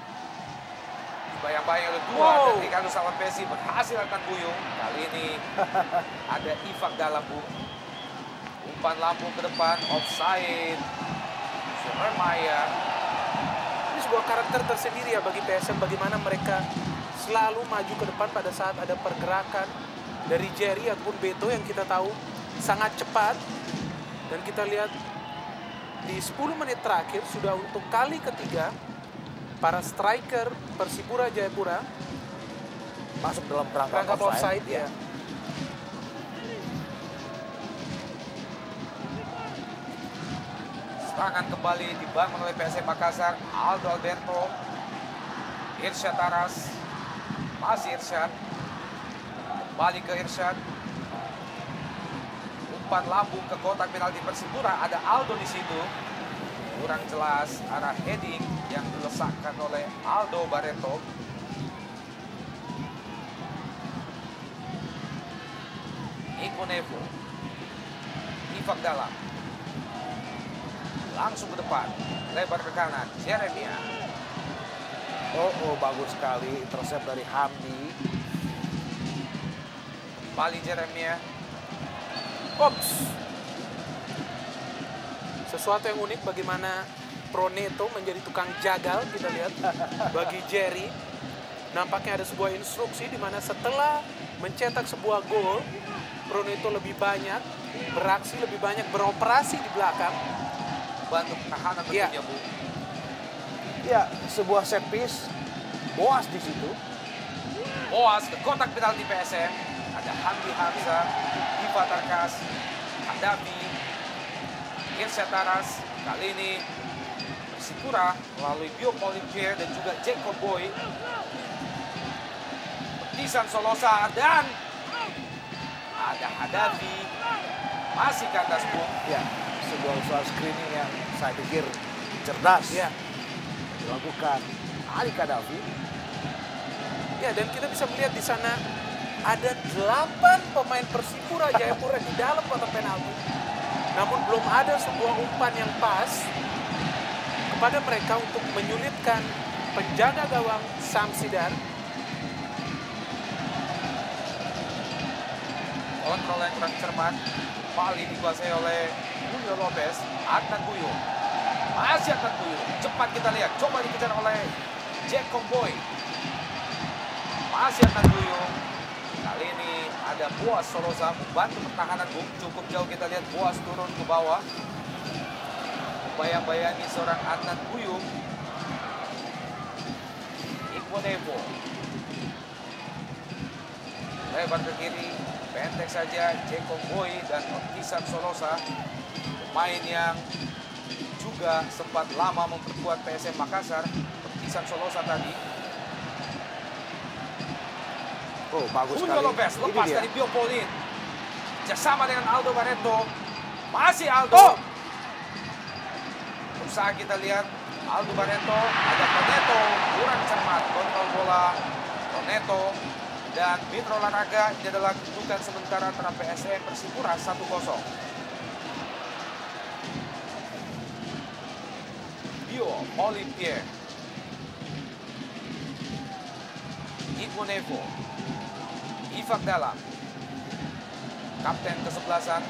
Bayang-bayang oleh dua dan Ricardo Salampesi berhasil Adnan Buyung. Kali ini ada Ifak dalam, Bung. Umpan lambung ke depan, offside. Jeremiah. Ini sebuah karakter tersendiri ya bagi PSM, bagaimana mereka selalu maju ke depan pada saat ada pergerakan dari Jerry ataupun Beto yang kita tahu sangat cepat. Dan kita lihat di 10 menit terakhir sudah untuk kali ketiga para striker Persipura Jayapura Masuk dalam perangkap offside ya. Serangan kembali dibangun oleh PSM Makassar. Aldo Alberto. Irsyad Taras. Masih Irsyad. Kembali ke Irsyad. Umpan lambung ke kotak penalti Persipura. Ada Aldo di situ. Kurang jelas arah heading yang dilesakkan oleh Aldo Barreto. Iko Nevo. Ifak dalam. Langsung ke depan. Lebar ke kanan. Jeremiah. Bagus sekali intercept dari Hamdi. Kembali Jeremiah. Ops. Sesuatu yang unik bagaimana Proneto menjadi tukang jagal, kita lihat bagi Jerry. Nampaknya ada sebuah instruksi di mana setelah mencetak sebuah gol, Proneto lebih banyak beraksi, lebih banyak beroperasi di belakang. Bantu pertahanan tentunya, Bu. Ya, sebuah set piece. Boas di situ. Boas ke kotak penalti PSM. Ada Hamdi Hamza, Diva Tarkas, Kadafi, Irsyad Taras. Kali ini Persipura melalui Bio Polimpier dan juga Jacob Boy. Tisan Solosa dan ada Hadafi. Masih ke atas, Bung. Ya, sebuah usaha screening yang saya pikir cerdas. Ya. Dilakukan Ali Kadafi. Ya, dan kita bisa melihat di sana ada 8 pemain Persipura Jayapura di dalam kotak penalti. namun belum ada sebuah umpan yang pas kepada mereka untuk menyulitkan penjaga gawang Samsidar. Kontrol yang kurang cermat, kembali dikuasai oleh Julio Lopez. Adnan Buyung, masih Adnan Buyung, cepat kita lihat, coba dikejar oleh Jacob Boy. Masih Adnan Buyung, kali ini ada Boas Solosa membantu pertahanan Bung. Cukup jauh kita lihat Boas turun ke bawah, bayang-bayangi seorang Adnan Buyung. Iqbal lebar ke kiri, pendek saja Jacob Boy dan Ortisan Solosa, pemain yang juga sempat lama memperkuat PSM Makassar. Ortisan Solosa tadi. Oh, bagus Julio sekali. Lopez Ini lepas dia. dari Bio Paulin. Bersama dengan Aldo Barreto. Masih Aldo. Oh! Usaha kita lihat Aldo Barreto, ada Toneto, kurang cermat kontrol bola. Toneto dan Mitra Olahraga. Ini adalah kedudukan sementara antara PSM Persipura 1-0. Bio Olivier, Igbonevo, Ifak Dalam, kapten kesebelasan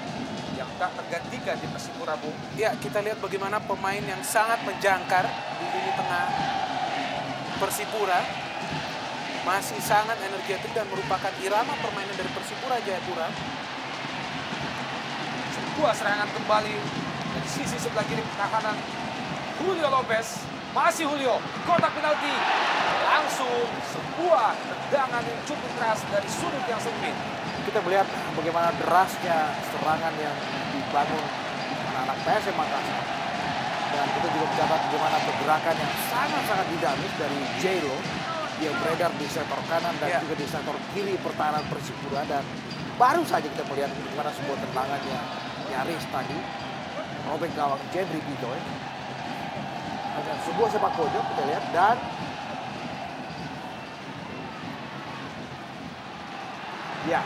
yang tak tergantikan di Persipura, Bung. Ya, kita lihat bagaimana pemain yang sangat menjangkar di lini tengah Persipura. Masih sangat energetik dan merupakan irama permainan dari Persipura Jayapura. Sebuah serangan kembali dari sisi sebelah kiri pertahanan. Julio Lopez, masih Julio, kotak penalti. Langsung sebuah tendangan yang cukup keras dari sudut yang sempit. Kita melihat bagaimana derasnya serangan yang dibangun anak-anak PSM Makassar. Dan kita juga mencatat bagaimana pergerakan yang sangat-sangat dinamis dari Jelo. Dia beredar di sektor kanan dan juga di sektor kiri pertahanan Persipura. Dan baru saja kita melihat bagaimana sebuah tendangan yang nyaris tadi robek gawang Jeffrey Bitoy. Ada sebuah sepak pojok kita lihat dan ya.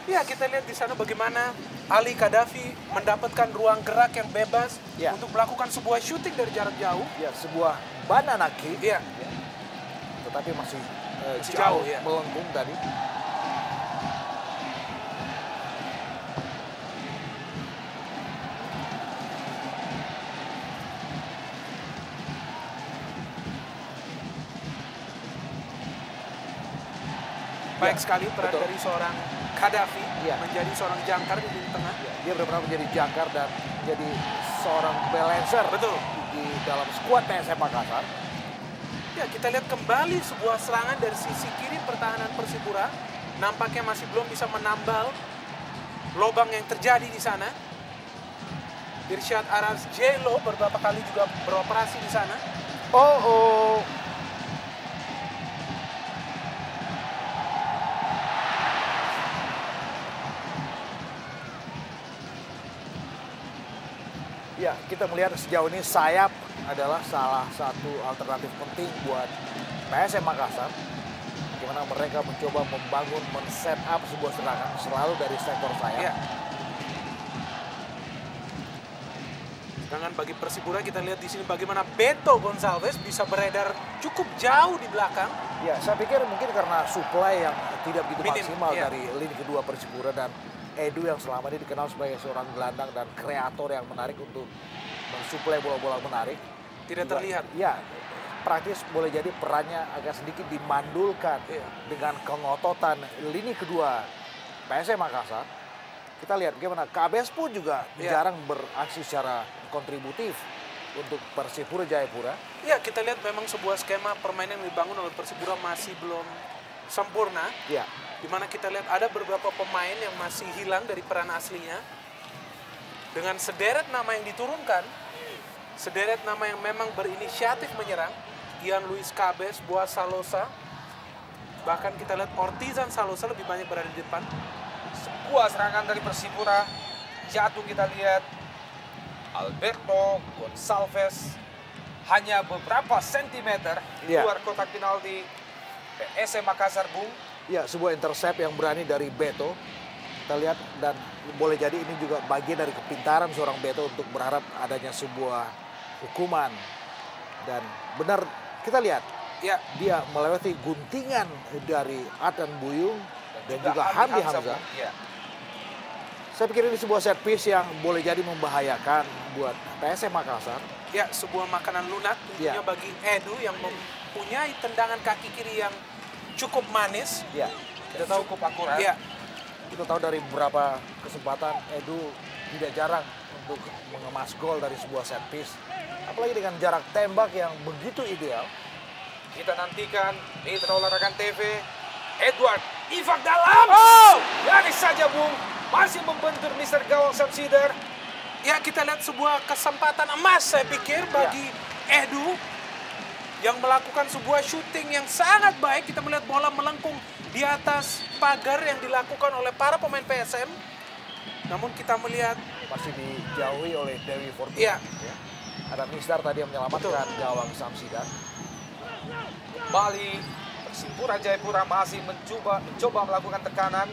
Ya, kita lihat di sana bagaimana Ali Kadafi mendapatkan ruang gerak yang bebas untuk melakukan sebuah shooting dari jarak jauh. Ya, sebuah banana kick. Iya. Tetapi masih jauh, jauh ya. melengkung tadi. Baik sekali peran betul. dari seorang Kadafi Ya. menjadi seorang jangkar di lini tengah. Dia benar-benar menjadi jangkar dan menjadi seorang balancer Betul. di dalam skuad PSM Makassar. Ya, kita lihat kembali sebuah serangan dari sisi kiri pertahanan Persipura. Nampaknya masih belum bisa menambal lubang yang terjadi di sana. Irsyad Aras Jelo beberapa kali juga beroperasi di sana. Oh. Ya, kita melihat sejauh ini sayap adalah salah satu alternatif penting buat PSM Makassar. Bagaimana mereka mencoba membangun, men-set up sebuah serangan selalu dari sektor sayap. Ya. Sedangkan bagi Persipura kita lihat di sini bagaimana Beto Gonçalves bisa beredar cukup jauh di belakang. Ya, saya pikir mungkin karena supply yang tidak begitu Minim, maksimal iya. dari lini kedua Persipura dan Edu yang selama ini dikenal sebagai seorang gelandang dan kreator yang menarik untuk mensuplai bola-bola menarik. Tidak Juga, terlihat. Ya, praktis boleh jadi perannya agak sedikit dimandulkan dengan kengototan lini kedua PSM Makassar. Kita lihat bagaimana KBS pun juga jarang beraksi secara kontributif untuk Persipura Jayapura. Ya, kita lihat memang sebuah skema permainan yang dibangun oleh Persipura masih belum sempurna. Ya. Di mana kita lihat ada beberapa pemain yang masih hilang dari peran aslinya. Dengan sederet nama yang diturunkan, sederet nama yang memang berinisiatif menyerang, Ian Luis Cabes, Boas Salosa, bahkan kita lihat Ortizan Salosa lebih banyak berada di depan. Sebuah serangan dari Persipura, jatuh kita lihat Alberto Gonçalves hanya beberapa sentimeter di luar kotak penalti PSM Makassar, Bung. Ya, sebuah intercept yang berani dari Beto. Kita lihat dan boleh jadi ini juga bagian dari kepintaran seorang Beto untuk berharap adanya sebuah hukuman. Dan benar kita lihat Ya, dia melewati guntingan dari Adnan Buyung dan juga Hamdi Hamzah. Ya. Saya pikir ini sebuah set piece yang boleh jadi membahayakan buat PSM Makassar. ya sebuah makanan lunak tentunya Ya. bagi Edu yang mempunyai tendangan kaki kiri yang cukup manis. Ya, Kita tahu cukup akurat. Ya, kita tahu dari beberapa kesempatan Edu tidak jarang untuk mengemas gol dari sebuah set piece. Apalagi dengan jarak tembak yang begitu ideal. Kita nantikan Mitra Olahraga TV. Edward Ifak dalam. Oh! Nyaris saja Bung. Masih membentur Mr. Gawang Samsider. ya kita lihat sebuah kesempatan emas saya pikir bagi Edu yang melakukan sebuah syuting yang sangat baik. Kita melihat bola melengkung di atas pagar yang dilakukan oleh para pemain PSM. Namun kita melihat Masih dijauhi oleh Dewi Fortuna. Iya. Ya. Ada Misdar tadi yang menyelamatkan gawang Samsider. Kembali Persipura Jayapura masih mencoba melakukan tekanan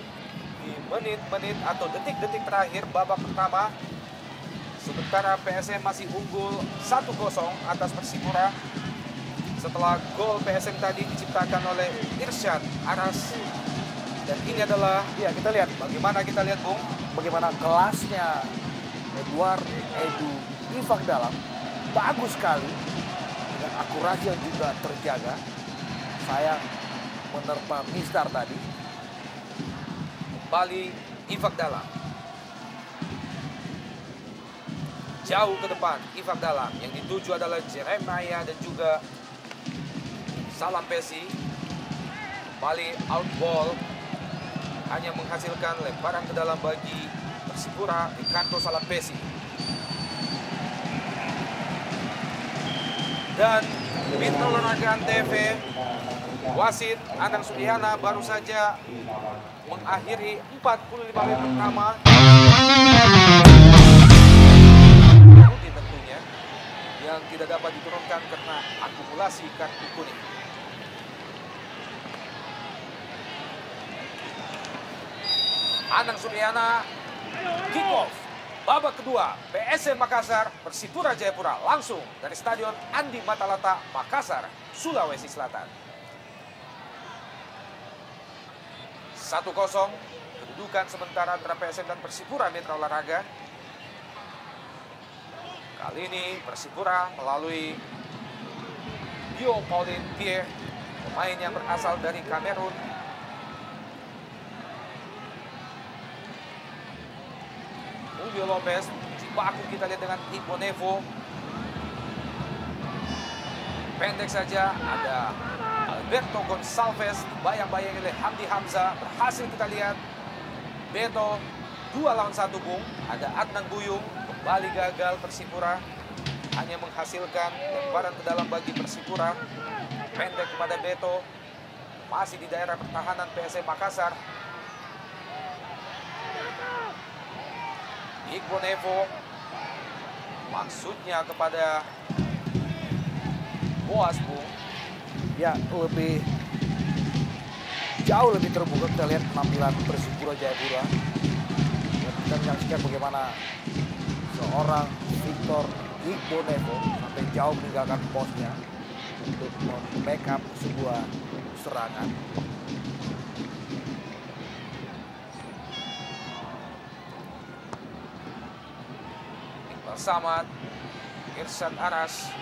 di menit-menit atau detik-detik terakhir babak pertama. Sementara PSM masih unggul 1-0 atas Persipura. Setelah gol PSM tadi diciptakan oleh Irsyad Aras. Dan ini adalah Ya, kita lihat bagaimana kita lihat Bung. bagaimana kelasnya Edward Edu Ifak dalam bagus sekali dengan akurasi yang juga terjaga. Sayang menerpa Misdar tadi. Kembali Ifak dalam. Jauh ke depan Ifak dalam. Yang dituju adalah Jeremiah dan juga Salam Pesi. Kembali out ball. Hanya menghasilkan lemparan ke dalam bagi Persipura Ricardo Salam Pesi. Dan Mitra Olahraga TV, wasit Anang Suryana baru saja mengakhiri 45 menit pertama. Rutin tentunya yang tidak dapat diturunkan karena akumulasi kartu kuning. Anang Suryana kick off babak kedua PSM Makassar Persipura Jayapura langsung dari Stadion Andi Matalata Makassar, Sulawesi Selatan. 1-0 kedudukan sementara antara PSM dan Persipura Mitra Olahraga. Kali ini Persipura melalui Bio Pauline Pierre, pemain yang berasal dari Kamerun. Julio Lopez, Cibaku kita lihat dengan Ibo Nevo. Pendek saja ada Alberto Gonçalves, bayang-bayang oleh Hamdi Hamzah. Berhasil kita lihat Beto 2 lawan 1 Bung. Ada Adnan Buyung, kembali gagal Persipura. Hanya menghasilkan lemparan ke dalam bagi Persipura. Pendek kepada Beto. Masih di daerah pertahanan PSM Makassar. Iqbo Nevo maksudnya kepada Boas Bung. Ya, jauh lebih terbuka kita lihat penampilan Persipura Jayapura. Dan kita menyaksikan bagaimana seorang Victor Iqbo Nevo sampai jauh meninggalkan posnya untuk membackup sebuah serangan. Samad, Irsyad Aras,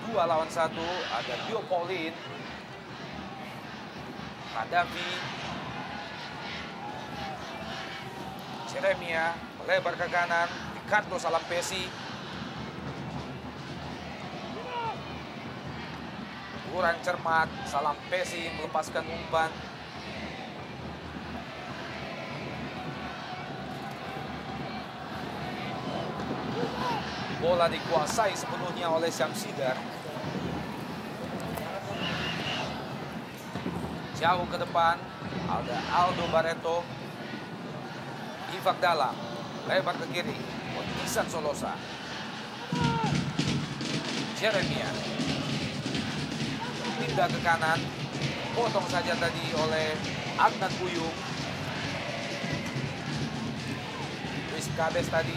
2 lawan 1, ada Bio Pauline, Hadafi, Jeremia, melebar ke kanan, Ricardo Salam Pesi, kurang cermat, Salam Pesi melepaskan umpan. Bola dikuasai sepenuhnya oleh Syamsidar. Jauh ke depan, ada Aldo Barreto. Ifak dalam, lebar ke kiri, Isan Solosa. Jeremia. Pindah ke kanan, potong saja tadi oleh Adnan Buyung. Kabes tadi.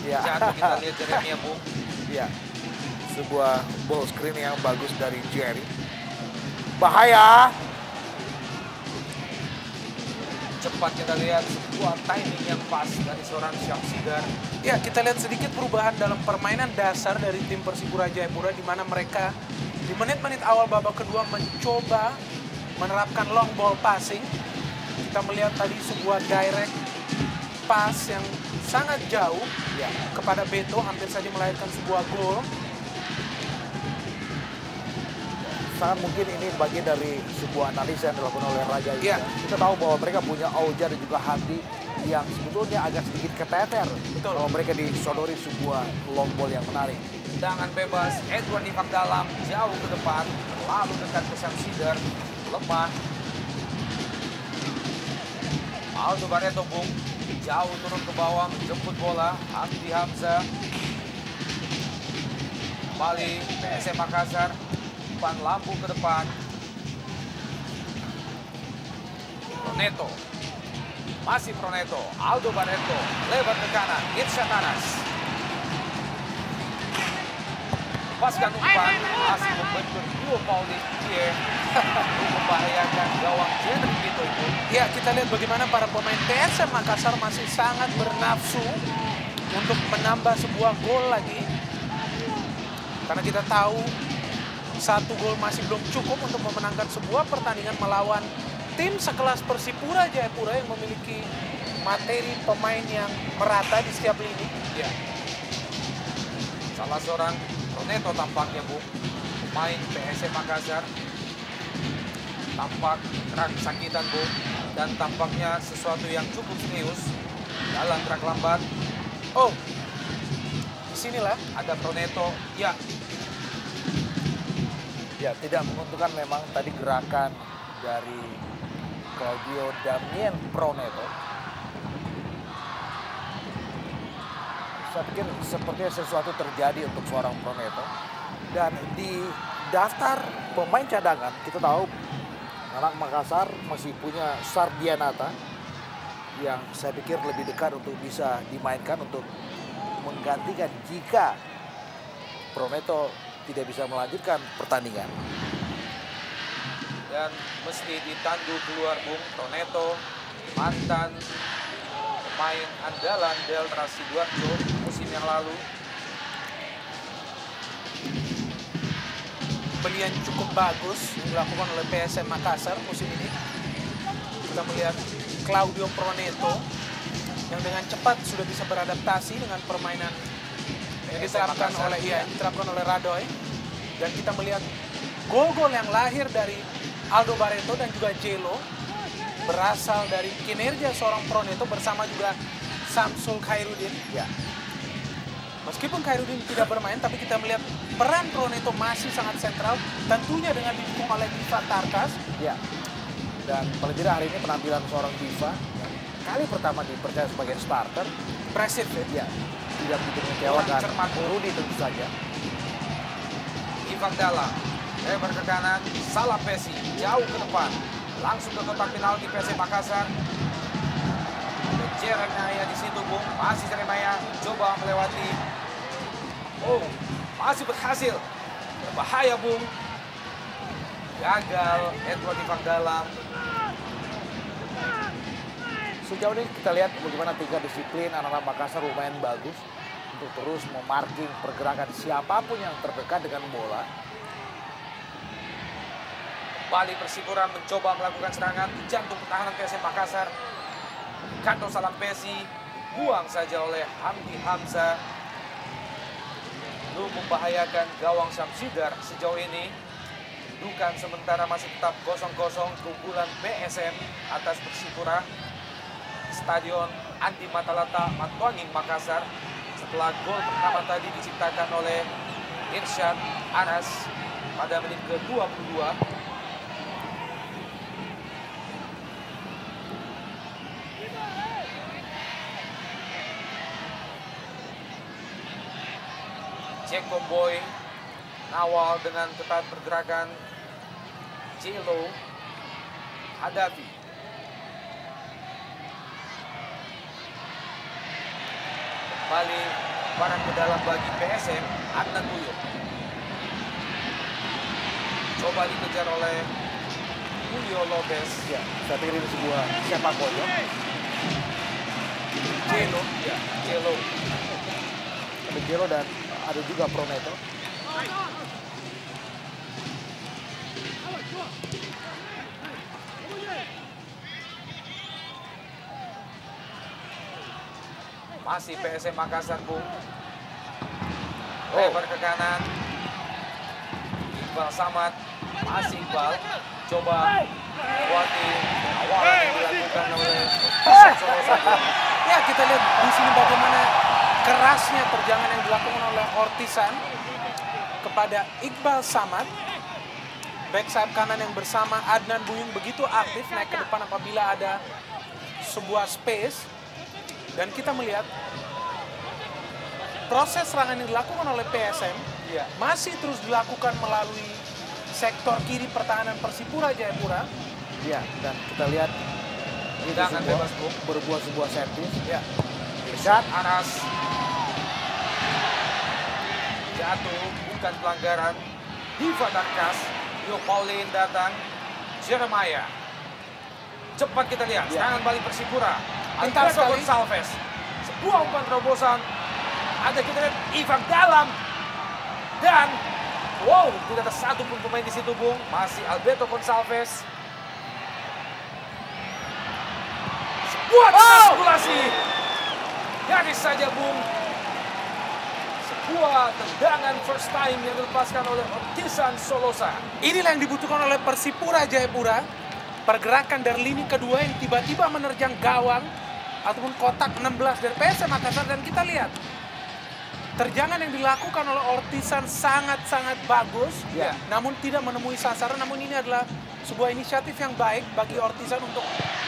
Ya. Jatuh kita lihat Jeremia, Bung. Ya. Sebuah ball screen yang bagus dari Jerry. Bahaya. Cepat kita lihat sebuah timing yang pas dari seorang Syamsigar. Ya, kita lihat sedikit perubahan dalam permainan dasar dari tim Persipura Jayapura di mana mereka di menit-menit awal babak kedua mencoba menerapkan long ball passing. Kita melihat tadi sebuah direct pass yang sangat jauh Ya. kepada Beto, hampir saja melahirkan sebuah gol. Sangat mungkin ini bagian dari sebuah analisa yang dilakukan oleh Raja Iya. Indah. Kita tahu bahwa mereka punya Auja dan juga Handi yang sebetulnya agak sedikit keteter. Betul. Kalau mereka disodori sebuah long ball yang menarik. Tendangan bebas, Edward di dalam, jauh ke depan, lalu dekat ke Syamsigar, lemah. Aldo Barreto, Bung, jauh turun ke bawah, menjemput bola, Hamdi Hamzah. Kembali PSM Makassar, umpan lambung ke depan. Proneto, masih Proneto, Aldo Barreto, lebar ke kanan, Irsyad Anas. Lepaskan umpan, masih membentur duo Pauline Pierre. Membahayakan gawang Jerry Vito itu. Ya, kita lihat bagaimana para pemain PSM Makassar masih sangat bernafsu untuk menambah sebuah gol lagi. Karena kita tahu satu gol masih belum cukup untuk memenangkan sebuah pertandingan melawan tim sekelas Persipura Jayapura yang memiliki materi pemain yang merata di setiap lini. Ya. Salah seorang Proneto tampaknya, Bung, pemain PSM Makassar. Tampak kesakitan, Bung, dan tampaknya sesuatu yang cukup serius dalam gerak lambat. Oh, disinilah Ada Proneto, ya, Ya, tidak menguntungkan memang tadi gerakan dari Claudio Damien Proneto. Saya pikir sepertinya sesuatu terjadi untuk seorang Proneto. Dan di daftar pemain cadangan, kita tahu anak Makassar masih punya Sardianata yang saya pikir lebih dekat untuk bisa dimainkan untuk menggantikan jika Proneto tidak bisa melanjutkan pertandingan. dan mesti ditandu keluar, Bung. Proneto, mantan pemain andalan Delta Sidoarjo musim yang lalu. pembelian cukup bagus yang dilakukan oleh PSM Makassar musim ini. Kita melihat Claudio Proneto yang dengan cepat sudah bisa beradaptasi dengan permainan yang diterapkan oleh diterapkan oleh Radoy. Dan kita melihat gol-gol yang lahir dari Aldo Barreto dan juga Jelo berasal dari kinerja seorang Proneto bersama juga Samsul Khairuddin. Ya, Meskipun Khairuddin tidak bermain, tapi kita melihat peran Proneto masih sangat sentral, tentunya dengan didukung oleh Diva Tarkas. ya. Dan paling tidak hari ini penampilan seorang Diva yang kali pertama dipercaya sebagai starter, Impresif ya. ya, tidak begitu mengecewakan. Orang cermat. Rudy tentu saja. Ivan Dalla, lebar ke kanan, salah Pesi, jauh ke depan, langsung ke kotak penalti PSM Makassar. Ada Jeremia di situ, Bung, masih Jeremia coba melewati. Oh, masih berhasil, berbahaya, Bung. Gagal Edward Ivan Dalla. Sejauh ini kita lihat bagaimana tiga disiplin anak-anak Makassar lumayan bagus untuk terus memarking pergerakan siapapun yang terdekat dengan bola. Kembali Persipura mencoba melakukan serangan di jantung pertahanan PSM Makassar. Kanto Salampesi buang saja oleh Hamdi Hamzah. Belum membahayakan gawang Syamsigar sejauh ini. Dudukan sementara masih tetap 0-0 keunggulan PSM atas Persipura. Stadion Andi Matalata Matuangin Makassar. Setelah gol pertama tadi diciptakan oleh Irsyad Anas pada menit ke-22. Jack Comboy, Nawal dengan ketat pergerakan, Jelo, Hadafi, Kembali barang ke dalam bagi PSM, Adnan Buyuk. Coba dikejar oleh Julio Lopez. Ya, saya pikir ini sebuah sepak bola. Jelo, ya, Jelo. Ada Jelo dan ada juga Prometo. Masih PSM Makassar, Bung. Lebar ke kanan. Iqbal Samad. Masih Iqbal. Coba Wati. Awalan yang dilakukan oleh Solosa. Ya, kita lihat di sini bagaimana kerasnya terjangan yang dilakukan oleh Ortisan kepada Iqbal Samad. Back sayap kanan yang bersama Adnan Buyung begitu aktif naik ke depan apabila ada sebuah space. Dan kita melihat proses serangan yang dilakukan oleh PSM masih terus dilakukan melalui sektor kiri pertahanan Persipura Jayapura. Ya, dan kita lihat ini Tendangan sebuah, bebas, Bung. berbuah sebuah set piece. Ya. Irsyad, Aras. Jatuh, bukan pelanggaran. Diva Darkas. Yo Paulin datang. Jeremiah. Cepat kita lihat, serangan balik Persipura. Pintar Alberto sekali. Gonçalves. Sebuah umpan terobosan. Ada kita lihat Ivan dalam. Dan, wow, tidak ada satu pun pemain di situ, Bung. Masih Alberto Gonçalves. Sebuah sirkulasi. Nyaris saja, Bung. Sebuah tendangan first time yang dilepaskan oleh Ortisan Solosa. Inilah yang dibutuhkan oleh Persipura Jayapura. Pergerakan dari lini kedua yang tiba-tiba menerjang gawang ataupun kotak 16 dari PSM Makassar. Dan kita lihat terjangan yang dilakukan oleh Ortisan sangat-sangat bagus. Ya. Namun tidak menemui sasaran. Namun ini adalah sebuah inisiatif yang baik bagi Ortisan untuk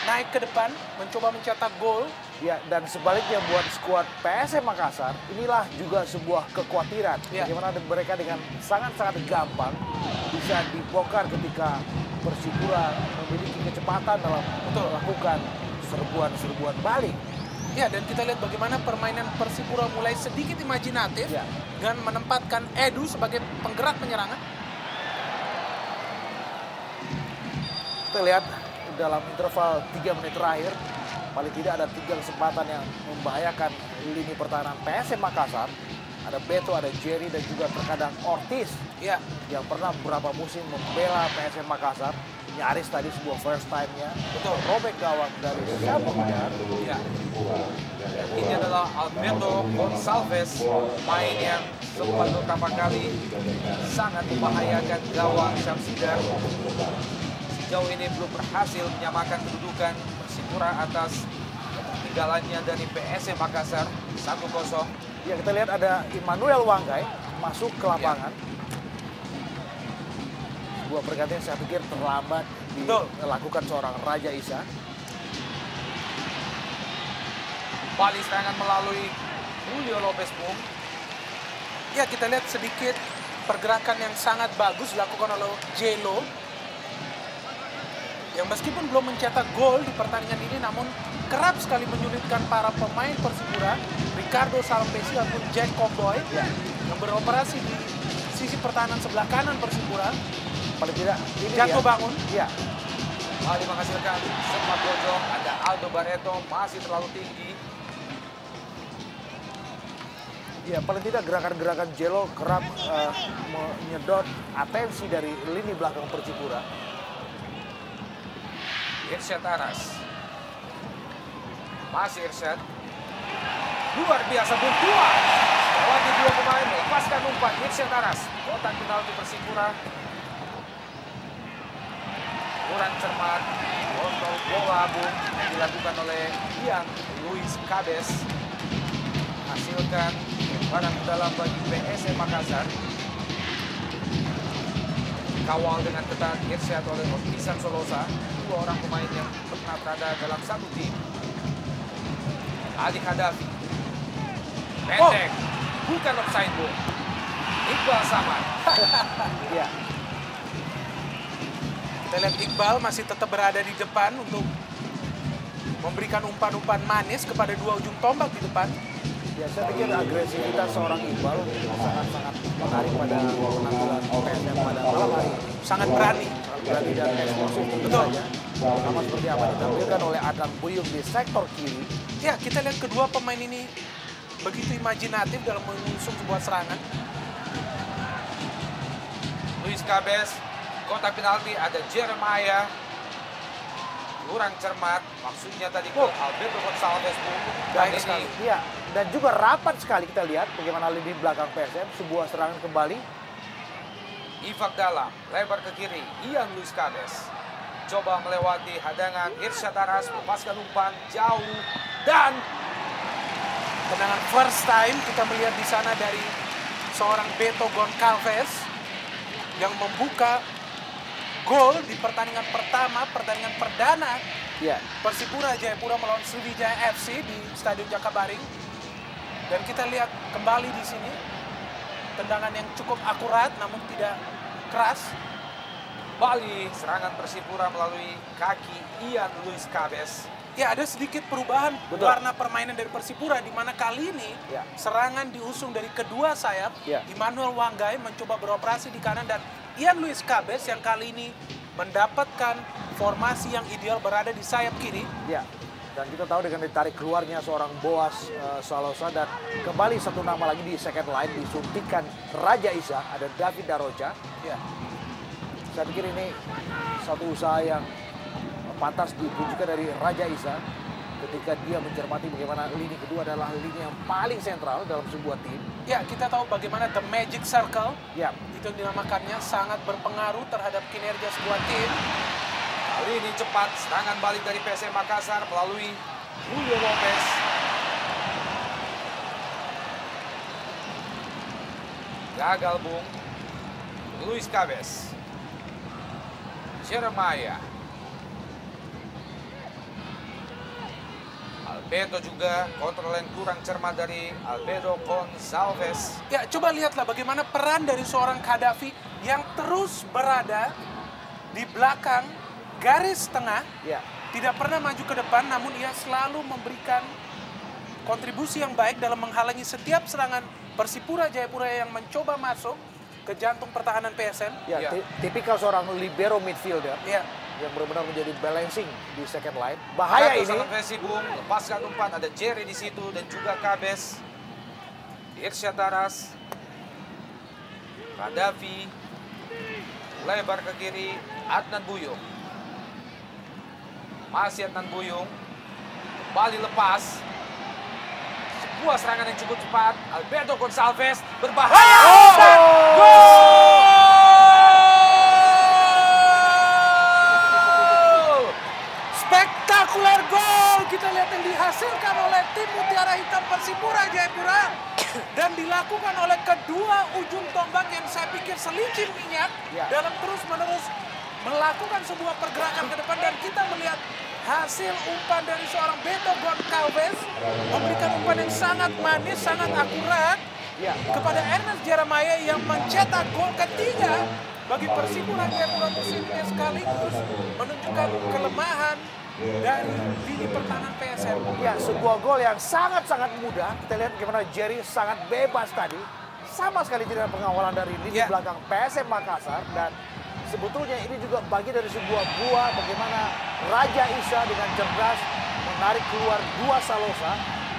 naik ke depan, mencoba mencetak gol. ya, dan sebaliknya buat skuad PSM Makassar, inilah juga sebuah kekhawatiran. Ya. Bagaimana mereka dengan sangat-sangat gampang bisa dibongkar ketika Persipura memiliki kecepatan dalam melakukan serbuan-serbuan balik. Ya, dan kita lihat bagaimana permainan Persipura mulai sedikit imajinatif Ya. dengan menempatkan Edu sebagai penggerak penyerangan. Kita lihat dalam interval 3 menit terakhir, paling tidak ada 3 kesempatan yang membahayakan lini pertahanan PSM Makassar. Ada Beto, ada Jerry, dan juga terkadang Ortiz Ya, yang pernah beberapa musim membela PSM Makassar. Nyaris tadi sebuah first time-nya. betul. Robek gawang dari Syamul Hidayat. Ya. Ini adalah Alberto Gonçalves, pemain yang sempat beberapa kali sangat membahayakan gawang Syamsidar. Sejauh ini belum berhasil menyamakan kedudukan Persipura atas ketinggalannya dari PSM Makassar 1-0. Ya, kita lihat ada Immanuel Wanggai masuk ke lapangan. Sebuah pergantian saya pikir terlambat Betul. dilakukan seorang Raja Isa. Balik serangan melalui Julio Lopez, Bung. Ya, kita lihat sedikit pergerakan yang sangat bagus dilakukan oleh Jelo. Yang meskipun belum mencetak gol di pertandingan ini, namun kerap sekali menyulitkan para pemain Persipura, Ricardo Salampesi ataupun Jack Comboy, yang beroperasi di sisi pertahanan sebelah kanan Persipura. Paling tidak ini Jatuh ya. bangun. Ya, Balik menghasilkan sempat bojong. Ada Aldo Barreto, masih terlalu tinggi. ya, paling tidak gerakan-gerakan Jelo kerap menyedot atensi dari lini belakang Persipura. Irsyad Aras. Masih Irsyad. Luar biasa, Bung. Lewati dua pemain, melepaskan umpan. Irsyad Aras. Kotak penalti Persipura. Kurang cermat. Kontrol bola, Bung, yang dilakukan oleh Ian Luis Cabes. Hasilkan barang ke dalam bagi PSM Makassar. Kawal dengan ketat Irsyad oleh Ortisan Solosa. Dua orang pemain yang pernah berada dalam satu tim. Adik Hadafi. Pendek. Bukan offside, Bung. Iqbal Samad. Ya, Kita lihat Iqbal masih tetap berada di depan untuk memberikan umpan-umpan manis kepada dua ujung tombak di depan. Ya, saya pikir agresivitas seorang Iqbal sangat-sangat menarik pada penampilan PSM pada malam hari ini. Sangat berani. Sangat berani dan eksplosif tentu saja. Sama seperti apa ditampilkan oleh Adnan Buyung di sektor kiri. Ya, kita lihat kedua pemain ini begitu imajinatif dalam mengusung sebuah serangan. Luis Cabez, kotak penalti ada Jeremiah. Kurang cermat, maksudnya tadi ke Alberto Gonçalves. Baik sekali. Iya, dan juga rapat sekali kita lihat bagaimana lini belakang PSM, sebuah serangan kembali. Ifak dalam, lebar ke kiri, Ian Luis Cabez. Coba melewati hadangan, Irsyad Aras melepaskan umpan jauh. Dan Tendangan first time kita melihat di sana dari seorang Beto Goncalves yang membuka gol di pertandingan pertama, pertandingan perdana Iya. Persipura Jayapura melawan Sriwijaya FC di Stadion Jakabaring. Dan kita lihat kembali di sini tendangan yang cukup akurat namun tidak keras. Bali serangan Persipura melalui kaki Ian Luis Cabez. Ya, ada sedikit perubahan warna permainan dari Persipura di mana kali ini serangan diusung dari kedua sayap. Immanuel Wanggai mencoba beroperasi di kanan dan Ian Luis Cabez yang kali ini mendapatkan formasi yang ideal berada di sayap kiri. Ya, dan kita tahu dengan ditarik keluarnya seorang Boas Salosa dan kembali satu nama lagi di second line disuntikan Raja Isa, ada David Daroca. Ya. Saya pikir ini satu usaha yang pantas ditunjukkan dari Raja Isa ketika dia mencermati bagaimana lini kedua adalah lini yang paling sentral dalam sebuah tim. Ya, kita tahu bagaimana the magic circle, Ya, itu dinamakannya, sangat berpengaruh terhadap kinerja sebuah tim. Kali ini cepat serangan balik dari PSM Makassar melalui Julio Lopez. Gagal bung. Luis Cabez. Jeremiah. Alberto juga kontrol yang kurang cermat dari Alberto Gonçalves. Ya, coba lihatlah bagaimana peran dari seorang Khadafi yang terus berada di belakang garis tengah. ya. Tidak pernah maju ke depan, namun ia selalu memberikan kontribusi yang baik dalam menghalangi setiap serangan Persipura Jayapura yang mencoba masuk ke jantung pertahanan PSM. Ya, Ya. tipikal seorang libero midfielder Ya, yang benar-benar menjadi balancing di second line. Bahaya ini. Versi bung, lepaskan umpan, ada Jerry di situ dan juga Cabez. Irsyad Aras. Khadafi. Lebar ke kiri, Adnan Buyung. Masih Adnan Buyung. Kembali lepas. Sebuah serangan yang cukup cepat. Alberto Gonçalves berbahaya. Dan gol! spektakuler gol kita lihat yang dihasilkan oleh tim Mutiara Hitam Persipura Jayapura dan dilakukan oleh kedua ujung tombak yang saya pikir selicin minyak dalam terus-menerus melakukan sebuah pergerakan ke depan, dan kita melihat hasil umpan dari seorang Beto Goncalves memberikan umpan yang sangat manis, sangat akurat kepada Ernest Jeremiah yang mencetak gol ketiga bagi Persipura Jayapura musim ini, sekaligus menunjukkan kelemahan dari lini pertahanan PSM. Ya, sebuah gol yang sangat-sangat mudah. Kita lihat bagaimana Jerry sangat bebas tadi. Sama sekali tidak ada pengawalan dari lini belakang PSM Makassar. Dan sebetulnya ini juga bagian dari sebuah buah bagaimana Raja Isa dengan cerdas menarik keluar dua Salosa,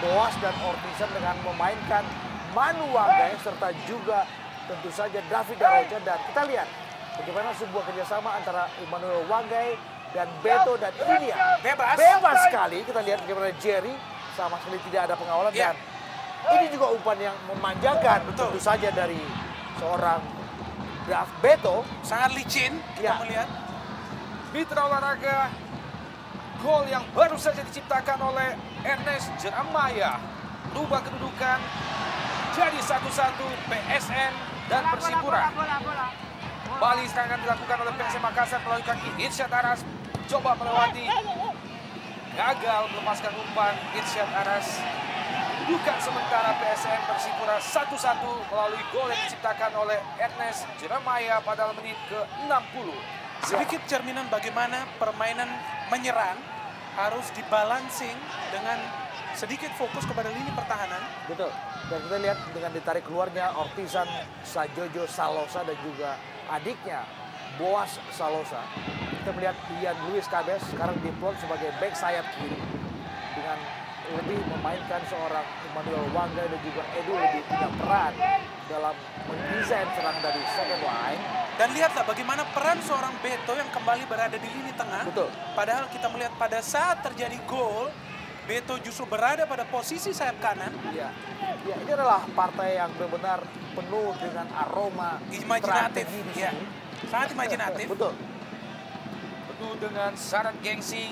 Boas dan Ortisan dengan memainkan Manu Wanggai serta juga tentu saja David Daroca. Dan kita lihat bagaimana sebuah kerjasama antara Immanuel Wanggai dan Beto, dan ini ya bebas sekali. Kita lihat bagaimana Jerry sama sekali tidak ada pengawalan. Dan ini juga umpan yang memanjakan tentu saja dari seorang Beto. Sangat licin kita melihat. Mitra olahraga, gol yang baru saja diciptakan oleh Ernest Jeremiah. Rubah kedudukan jadi 1-1 PSN dan Persipura. Bali serangan dilakukan oleh PSM Makassar melalui kaki Irsyad Aras. Coba melewati. Gagal melepaskan umpan Irsyad Aras. Kedudukan sementara PSM Persipura 1-1 melalui gol yang diciptakan oleh Ernest Jeremiah pada menit ke-60. Sedikit cerminan bagaimana permainan menyerang harus dibalancing dengan sedikit fokus kepada lini pertahanan. Betul. Dan kita lihat dengan ditarik keluarnya Ortizan Sajojo Salosa dan juga adiknya Boas Salosa. Kita melihat Ian Luis Cabes sekarang diplot sebagai back sayap kiri dengan lebih memainkan seorang Emmanuel Wangga dan juga Edu lebih punya peran dalam mendesain serangan dari second line. Dan lihatlah bagaimana peran seorang Beto yang kembali berada di lini tengah. Betul. Padahal kita melihat pada saat terjadi gol, Beto justru berada pada posisi sayap kanan. Ya, ini adalah partai yang benar-benar penuh dengan aroma Imajinatif, strategi di ya. sini. Sangat imajinatif. Betul. Penuh dengan syarat gengsi,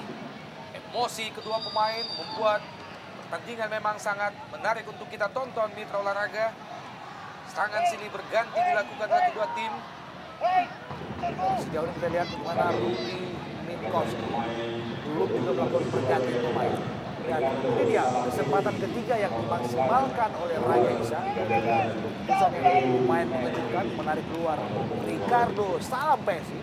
emosi kedua pemain membuat pertandingan memang sangat menarik untuk kita tonton mitra olahraga. Serangan silih berganti dilakukan oleh kedua tim. Sejauh ini kita lihat bagaimana Rudy Minkowski belum juga melakukan pergantian pemain. Dan ini dia kesempatan ketiga yang dimaksimalkan oleh Raja Isa. Keputusan yang lumayan mengejutkan, menarik keluar Ricardo Salampesi.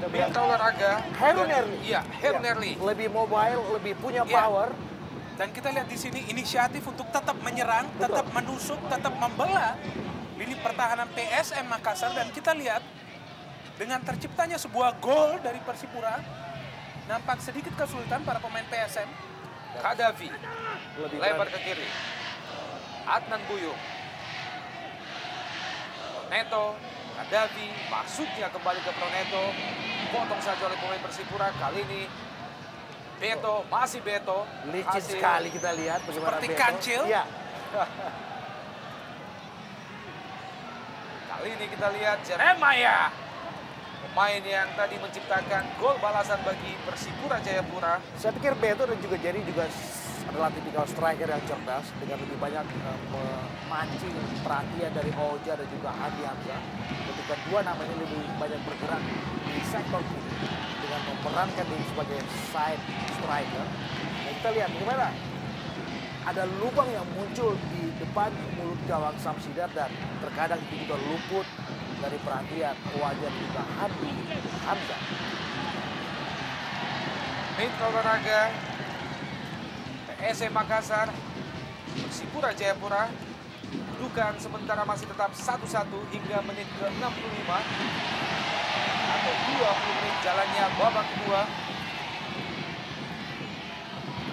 Mitra olahraga. Heru Nerli. Iya, Heru Nerli. Lebih mobile, lebih punya Ya. power. Dan kita lihat di sini inisiatif untuk tetap menyerang, tetap menusuk, tetap membela lini pertahanan PSM Makassar. Dan kita lihat dengan terciptanya sebuah gol dari Persipura, nampak sedikit kesulitan para pemain PSM. Kadavi Lebih lebar berani. ke kiri. Adnan Buyung. Neto, Kadavi, maksudnya kembali ke Proneto. Potong saja oleh pemain Persipura. Kali ini Beto, masih Beto. Licin Hasil sekali kita lihat bagaimana Seperti Beto. kancil. Iya. Kali ini kita lihat Jeremiah. Pemain yang tadi menciptakan gol balasan bagi Persipura Jayapura. Saya pikir Beto dan juga Jerry juga adalah tipikal striker yang cerdas dengan lebih banyak memancing perhatian dari Oja dan juga Adi Hamzah. Ketika dua nama ini lebih banyak bergerak di sektor kiri dengan memerankan diri sebagai side striker. Dan kita lihat bagaimana ada lubang yang muncul di depan mulut gawang Samsidat dan terkadang itu juga luput dari perhatian wajah juga Adi Hamzah. Mitra olahraga PSM Makassar, Persipura Jayapura. Kedudukan sementara masih tetap 1-1 hingga menit ke-65 atau 20 menit jalannya babak kedua.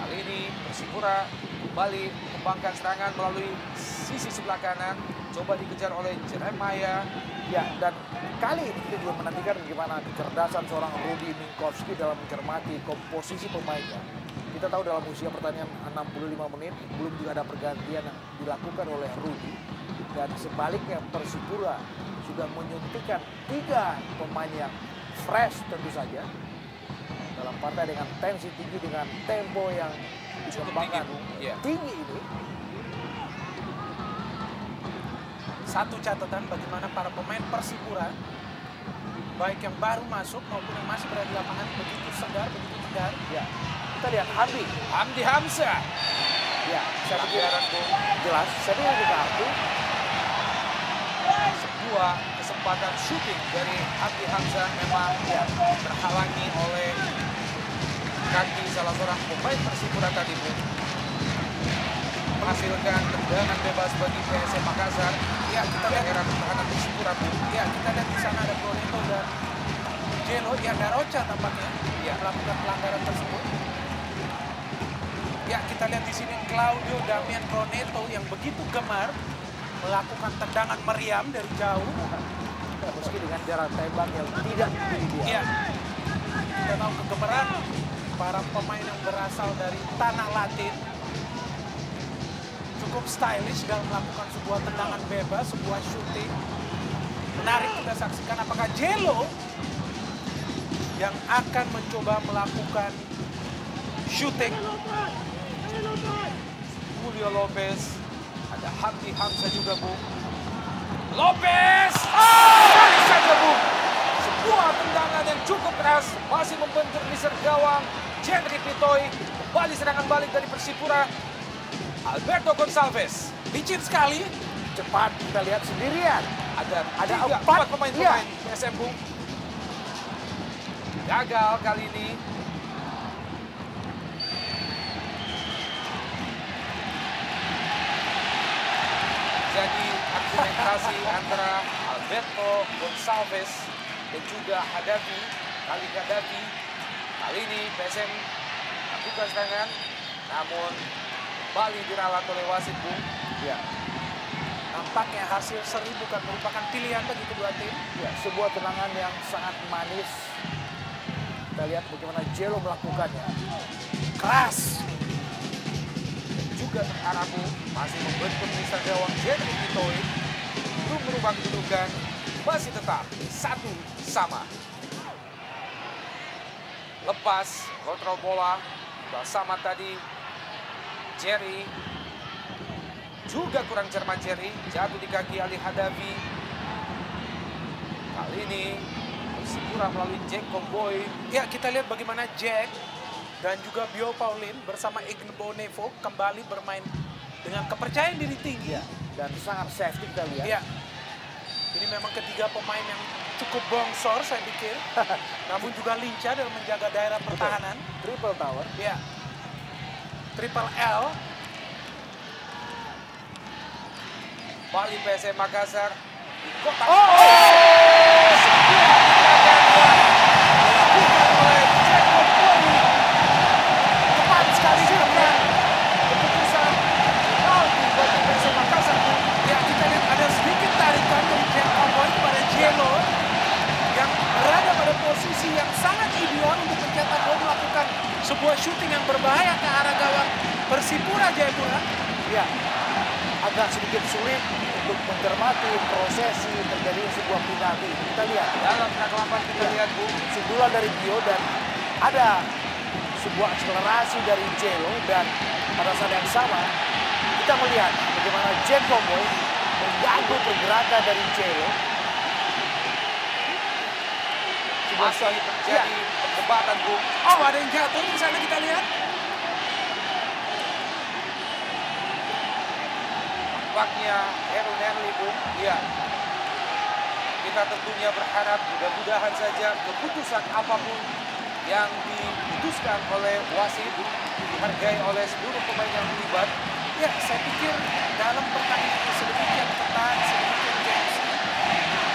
Kali ini Persipura kembali mengembangkan serangan melalui sisi sebelah kanan. Coba dikejar oleh Jeremiah. Ya, dan kali ini kita juga menantikan bagaimana kecerdasan seorang Rudy Minkowski dalam mencermati komposisi pemainnya. Kita tahu dalam usia pertandingan 65 menit, belum juga ada pergantian yang dilakukan oleh Rudy. Dan sebaliknya Persipura sudah menyuntikkan 3 pemain yang fresh tentu saja. Dalam partai dengan tensi tinggi, dengan tempo yang dikembangkan tinggi ini. Satu catatan bagaimana para pemain Persipura, baik yang baru masuk maupun yang masih berada di lapangan, begitu segar, begitu tegar. Ya, kita lihat Hamdi Hamzah. Ya, saya pikir jelas. Saya pikir itu kartu. Sebuah kesempatan shooting dari Hamdi Hamzah memang terhalangi oleh kaki salah seorang pemain Persipura tadi, Bu. Menghasilkan tendangan bebas bagi PSM Makassar. Ya, kita lihat Era pertahanan Persipura, Bu. Ya, kita lihat di sana ada Proneto dan Jelo, ya Daroca tampaknya yang melakukan pelanggaran tersebut. Ya, kita lihat di sini Claudio Damian Proneto yang begitu gemar melakukan tendangan meriam dari jauh. Meski dengan jarak tembak yang tidak ideal. Ya, kita tahu kegemaran para pemain yang berasal dari tanah Latin. Cukup stylish dalam melakukan sebuah tendangan bebas, sebuah shooting. Menarik kita saksikan apakah Jelo yang akan mencoba melakukan shooting. Julio Lopez, ada Hamdi Hamzah juga, Bu. Lopez! Sekali saja, Bu. Sebuah tendangan yang cukup keras, masih membentur di gawang Jenry Pitoy. Kembali serangan balik dari Persipura. Alberto Gonçalves. Licin sekali. Cepat kita lihat sendirian. Ada 4 4 pemain-pemain PSM, Bu. Gagal kali ini. penetrasi antara Alberto Gonçalves dan juga Hadafi. Kali ini PSM lakukan serangan, namun kembali diralat oleh wasit, Bung. Ya. Nampaknya hasil seri bukan merupakan pilihan bagi kedua tim. Ya, sebuah tendangan yang sangat manis. Kita lihat bagaimana Jello melakukannya. Keras. Juga terarah, Bung, masih membentuk Mister gawang Jendrik Pitoi. Belum merubah kedudukan, masih tetap 1-1. Lepas kontrol bola bersama tadi Jerry. Juga kurang cermat Jerry, jatuh di kaki Ali Hadafi. Kali ini Persipura melalui Jack Komboy. Ya, kita lihat bagaimana Jack dan juga Bio Paulin bersama Igbo Nevo kembali bermain dengan kepercayaan diri tinggi. Ya, dan sangat safety kita lihat. Ya, ini memang ketiga pemain yang cukup bongsor saya pikir. Namun juga lincah dalam menjaga daerah pertahanan. Triple tower. Ya, triple L. Bali PSM Makassar di kotak. Tepat sekali sebenarnya. Keputusan penalti bagi PSM Makassar. Ya, kita lihat ada sedikit tarikan dari Jack Komboy kepada Jello yang berada pada posisi yang sangat ideal untuk mencetak gol, melakukan sebuah syuting yang berbahaya ke arah gawang Persipura Jayapura. Ya, agak sedikit sulit untuk mencermati prosesi terjadi sebuah penalti. Kita lihat Dalam kegelapan kita lihat, Bung, sundulan dari Bio dan ada sebuah akselerasi dari Jello, dan pada saat yang sama kita melihat bagaimana Jack Komboy mengganggu pergerakan dari Jello. masih terjadi perdebatan, Bung. Oh, ada yang jatuh di sana kita lihat. Nampaknya Heru Nerli, Bung. Iya. Kita tentunya berharap mudah-mudahan saja keputusan apapun yang diputuskan oleh wasit dihargai oleh seluruh pemain yang terlibat. Ya, saya pikir dalam pertandingan yang sedemikian ketat, sedemikian gengsi,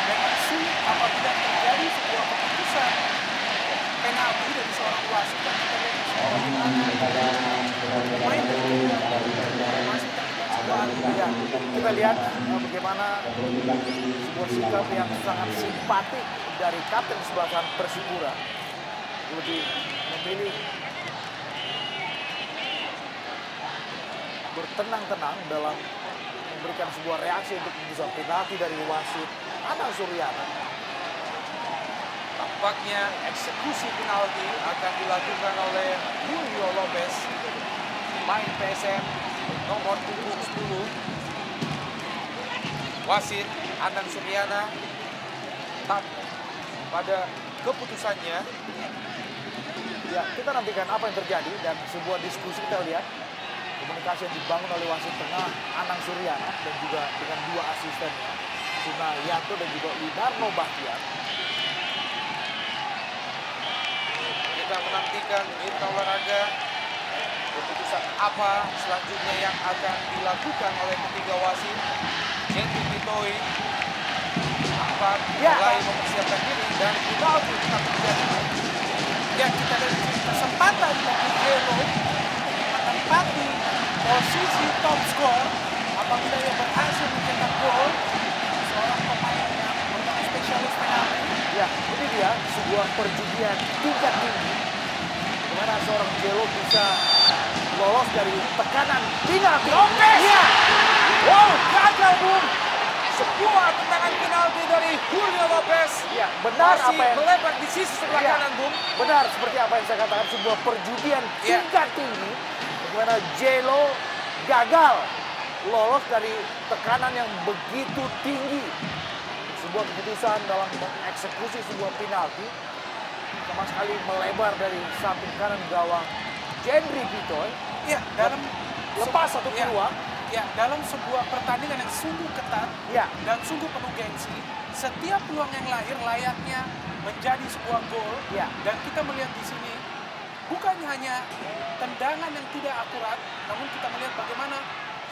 memang sulit apabila terjadi sebuah keputusan penalti dari seorang wasit yang kita lihat pemain dari masih terlibat sebuah Ya, kita lihat bagaimana sebuah sikap yang sangat simpatik dari kapten sebelah kanan Persipura, lebih memilih bertenang-tenang dalam memberikan sebuah reaksi untuk keputusan penalti dari wasit Anang Suryana. Tampaknya eksekusi penalti akan dilakukan oleh Julio Lopez, pemain PSM nomor punggung 10. Wasit Anang Suryana tetap pada keputusannya. Ya, kita nantikan apa yang terjadi dan sebuah diskusi kita lihat komunikasi yang dibangun oleh wasit tengah Anang Suryana dan juga dengan dua asistennya Suna Yanto dan juga Winarno Bahtiar. Kita menantikan berita olahraga keputusan apa selanjutnya yang akan dilakukan oleh ketiga wasit. Jendrik Pitoi tampak mulai mempersiapkan diri dan penalti tetap terjadi. Ya, kita lihat kesempatan bagi Jello menempati posisi top skor apabila ia berhasil mencetak gol. Seorang pemain yang merupakan spesialis penalti. Ya, ini dia sebuah perjudian tingkat tinggi. Bagaimana seorang Jello bisa lolos dari tekanan penalti. Lopez! Ya, Wow, gagal, Bung. Sebuah tendangan penalti dari Julio Lopez. ya benar Masih apa yang melebar di sisi sebelah Ya. kanan, Bung. benar seperti apa yang saya katakan, sebuah perjudian Ya. tingkat tinggi. Bagaimana Jello gagal lolos dari tekanan yang begitu tinggi. Sebuah keputusan dalam mengeksekusi sebuah penalti sama sekali melebar dari samping kanan gawang Jendrik Pitoi. Ya, dalam Lepas satu Ya. peluang. Ya, dalam sebuah pertandingan yang sungguh ketat Ya, dan sungguh penuh gengsi, setiap peluang yang lahir layaknya menjadi sebuah gol. Ya. Dan kita melihat di sini bukan hanya tendangan yang tidak akurat, namun kita melihat bagaimana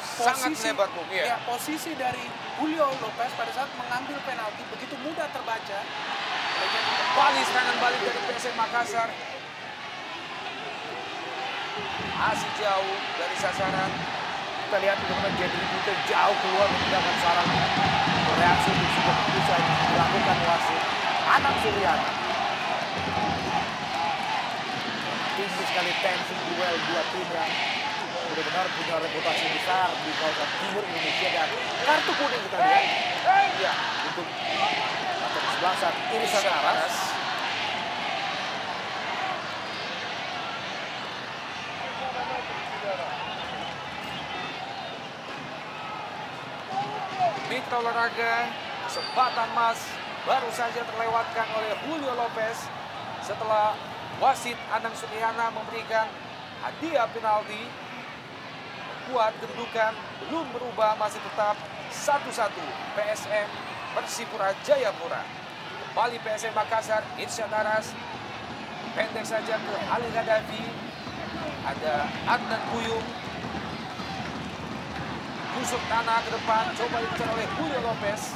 sangat lebar, Bung. Ya, posisi dari Julio Lopez pada saat mengambil penalti begitu mudah terbaca. Kembali serangan balik dari PSM Makassar. Masih jauh dari sasaran. Kita lihat bagaimana Jadi itu jauh keluar menggunakan sarang. Reaksi untuk sebuah keputusan yang dilakukan wasit Anang Suryana. Tinggi sekali tensi duel dua tim yang benar-benar punya reputasi besar di kawasan timur Indonesia, dan kartu kuning kita lihat ya untuk atau kesebelasan Irisan Aras. Mitra olahraga, kesempatan emas baru saja terlewatkan oleh Julio Lopez setelah wasit Anang Suryana memberikan hadiah penalti. Membuat kedudukan belum berubah, masih tetap 1-1 PSM Persipura Jayapura. Kembali PSM Makassar, Irsyad Aras pendek saja ke Ali Gaddafi. Ada Adnan Buyung, busuk tanah ke depan, coba dikejar oleh Julio Lopez.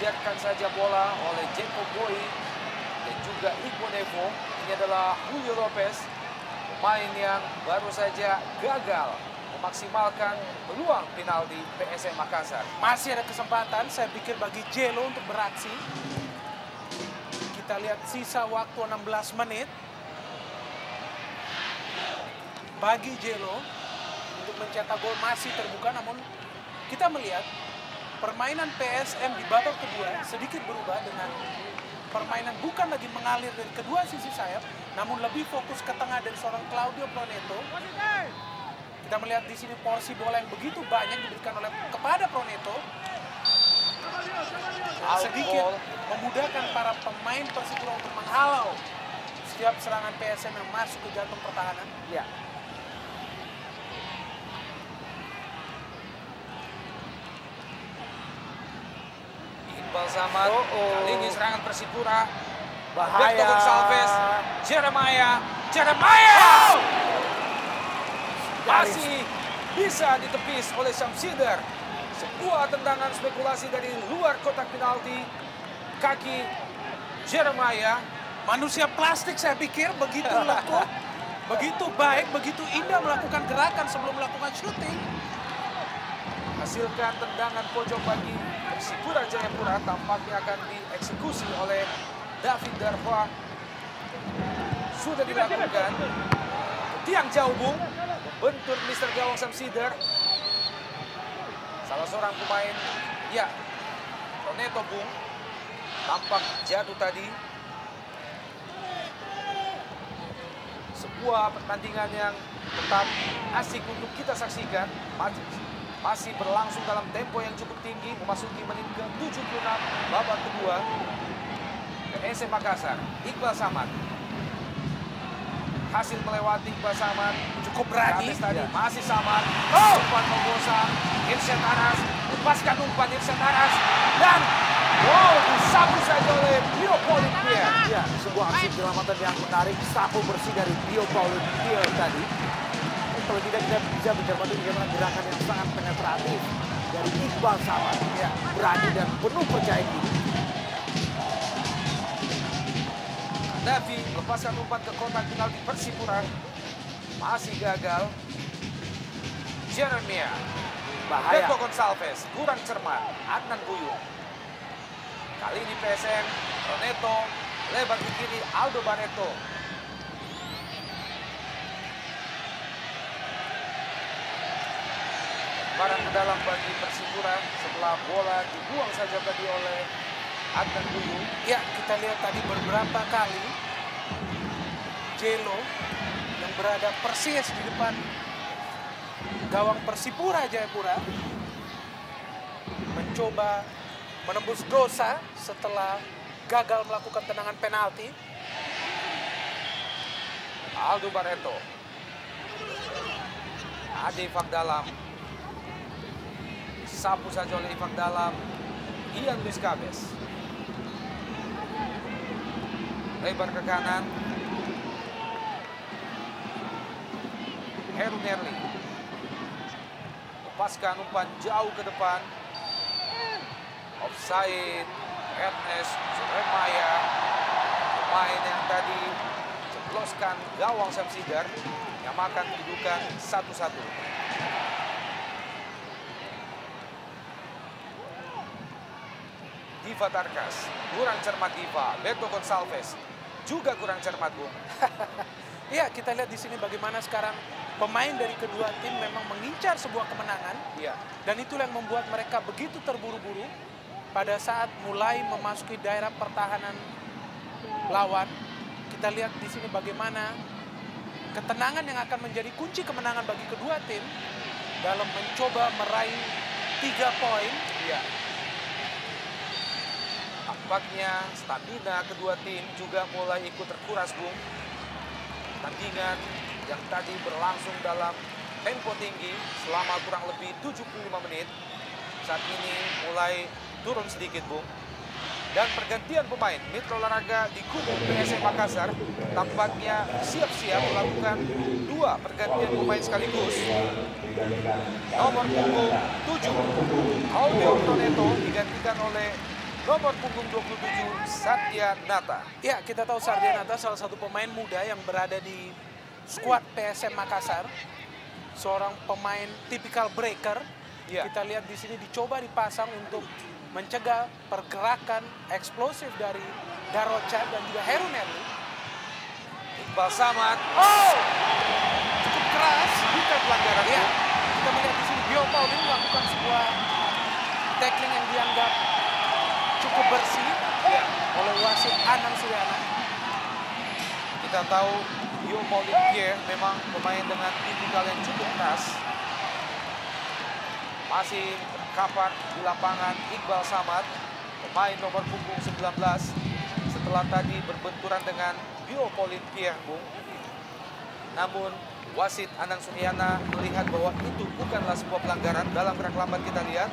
Biarkan saja bola oleh Jacob Boy dan juga Iqbal Nevo. Ini adalah Julio Lopez, pemain yang baru saja gagal memaksimalkan peluang penalti PSM Makassar. Masih ada kesempatan, saya pikir, bagi Jelo untuk beraksi. Kita lihat sisa waktu 16 menit. Bagi Jelo untuk mencetak gol masih terbuka, namun kita melihat permainan PSM di babak kedua sedikit berubah dengan permainan bukan lagi mengalir dari kedua sisi sayap, namun lebih fokus ke tengah dari seorang Claudio Proneto. Kita melihat di sini porsi bola yang begitu banyak diberikan kepada Proneto. Sedikit memudahkan para pemain Persipura untuk menghalau setiap serangan PSM yang masuk ke jantung pertahanan. Ya. Iqbal Samad, kali ini serangan Persipura. Bahaya. Roberto Gonçalves, Jeremiah. Masih bisa ditepis oleh Syamsider. Sebuah tendangan spekulasi dari luar kotak penalti. Kaki Jeremiah. Manusia plastik, saya pikir, begitu lekuk, begitu baik, begitu indah melakukan gerakan sebelum melakukan syuting. Hasilkan tendangan pojok bagi Persipura Jayapura, tampaknya akan dieksekusi oleh David Darva. Sudah dilakukan. Tiang jauh, Bung. Bentur Mr. Gawang Syamsider. Salah seorang pemain, ya, Proneto, Bung. Tampak jatuh tadi. Sebuah pertandingan yang tetap asik untuk kita saksikan. Masih berlangsung dalam tempo yang cukup tinggi, memasuki menit ke-76 babak kedua. PSM Makassar, Iqbal Samad. Hasil melewati Iqbal Samad. Cukup berani. Tadi masih Samad. Umpan Mogosa. Irsyad Aras. Lepaskan umpan Irsyad Aras. Dan disapu saja oleh Pio Paulinho. Ya, sebuah aksi penyelamatan yang menarik, sapu bersih dari Pio Paulinho tadi. Kalau tidak kita bisa mencermati bagaimana gerakan yang sangat penetratif dari Iqbal Samad, ya, berani dan penuh percaya diri. Davi lepaskan umpan ke kotak penalti Persipura, masih gagal. Jeremiah, Bahaya. Roberto Gonçalves kurang cermat. Adnan Buyung. Kali ini PSM, Proneto lebar ke kiri, Aldo Barreto. Barang ke dalam bagi Persipura setelah bola dibuang saja tadi oleh Adnan Buyung. Ya, kita lihat tadi beberapa kali Jelo yang berada persis di depan gawang Persipura Jayapura mencoba menembus dosa setelah gagal melakukan tendangan penalti. Aldo Barreto. Ade Ifak Dalam. Sapu saja oleh Ifak Dalam. Ian Luis Cabes. Lebar ke kanan. Heru Nerli. lepaskan umpan jauh ke depan. Offside. Ernest Suremaya, pemain yang tadi jebloskan gawang Samsigar, yang akan kedudukan 1-1. Diva Tarkas, kurang cermat Diva. Beto Gonçalves juga kurang cermat, Bung. Iya, kita lihat di sini bagaimana sekarang pemain dari kedua tim memang mengincar sebuah kemenangan. Iya. Dan itulah yang membuat mereka begitu terburu-buru pada saat mulai memasuki daerah pertahanan lawan. Kita lihat di sini bagaimana ketenangan yang akan menjadi kunci kemenangan bagi kedua tim dalam mencoba meraih 3 poin. Iya. Tampaknya stamina kedua tim juga mulai ikut terkuras, Bung. Pertandingan yang tadi berlangsung dalam tempo tinggi selama kurang lebih 75 menit. Saat ini mulai turun sedikit, Bung. Dan pergantian pemain Mitra Olahraga di kubu PSM Makassar tampaknya siap-siap melakukan 2 pergantian pemain sekaligus. Nomor punggung 7, Audio Proneto digantikan oleh nomor punggung 27, Satya Nata. Ya, kita tahu Satya Nata salah satu pemain muda yang berada di skuad PSM Makassar. Seorang pemain tipikal breaker. Ya. Kita lihat di sini dicoba dipasang untuk mencegah pergerakan eksplosif dari Darocha dan juga Heru Nerli. Iqbal Samad. Oh! Cukup keras. Bukan pelanggaran. Ya, kita melihat di sini Bio Paulin melakukan sebuah tackling yang dianggap cukup bersih oleh wasit Anang Suryana. Kita tahu Bio Paulin Pierre memang pemain dengan tipikal yang cukup keras. Masih terkapar di lapangan Iqbal Samad, pemain nomor punggung 19, setelah tadi berbenturan dengan Bio Paulin Pierre, Bung. Namun wasit Anang Suryana melihat bahwa itu bukanlah sebuah pelanggaran. Dalam gerak lambat kita lihat.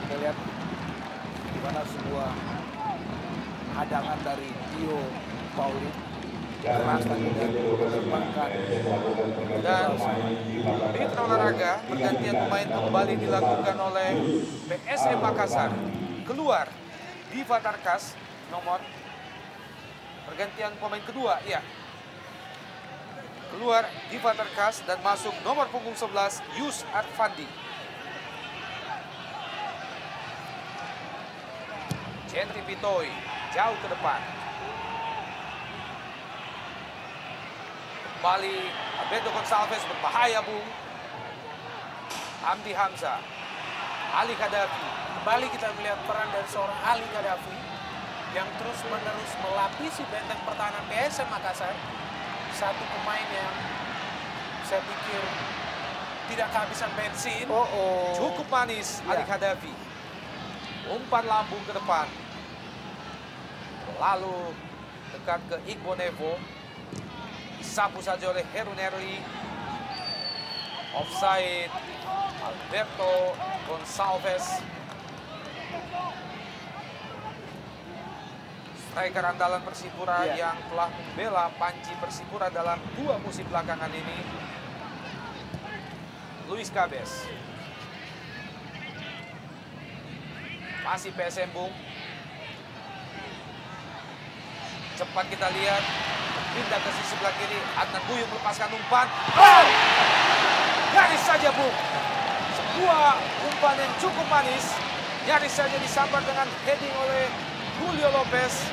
Kita lihat gimana sebuah hadangan dari Bio Paulin keras tadi dan mengembangkan. Dan Mitra Olahraga pergantian pemain kembali dilakukan oleh PSM Makassar. Keluar Diva Tarkas, nomor pergantian pemain kedua, ya. Keluar Diva Tarkas dan masuk nomor punggung 11, Yus Arfandi. Gentry Pitoy jauh ke depan. Kembali Beto Gonçalves, berbahaya, Bung. Hamdi Hamzah, Ali Khadafi. Kembali kita melihat peran dari seorang Ali Khadafi yang terus-menerus melapisi benteng pertahanan PSM Makassar. Satu pemain yang saya pikir tidak kehabisan bensin. Cukup manis, Ali Khadafi. Umpan lambung ke depan. Lalu dekat ke Igbo Nevo. Disapu saja oleh Heru Nerli. Offside. Alberto Gonçalves. Striker andalan Persipura yang telah membela panji Persipura dalam 2 musim belakangan ini. Luis Cabes. Masih PSM, Bung. Cepat kita lihat. Pindah ke sisi sebelah kiri. Adnan Buyung melepaskan umpan. Nyaris saja, Bung. Sebuah umpan yang cukup manis. Nyaris saja disambar dengan heading oleh Julio Lopez.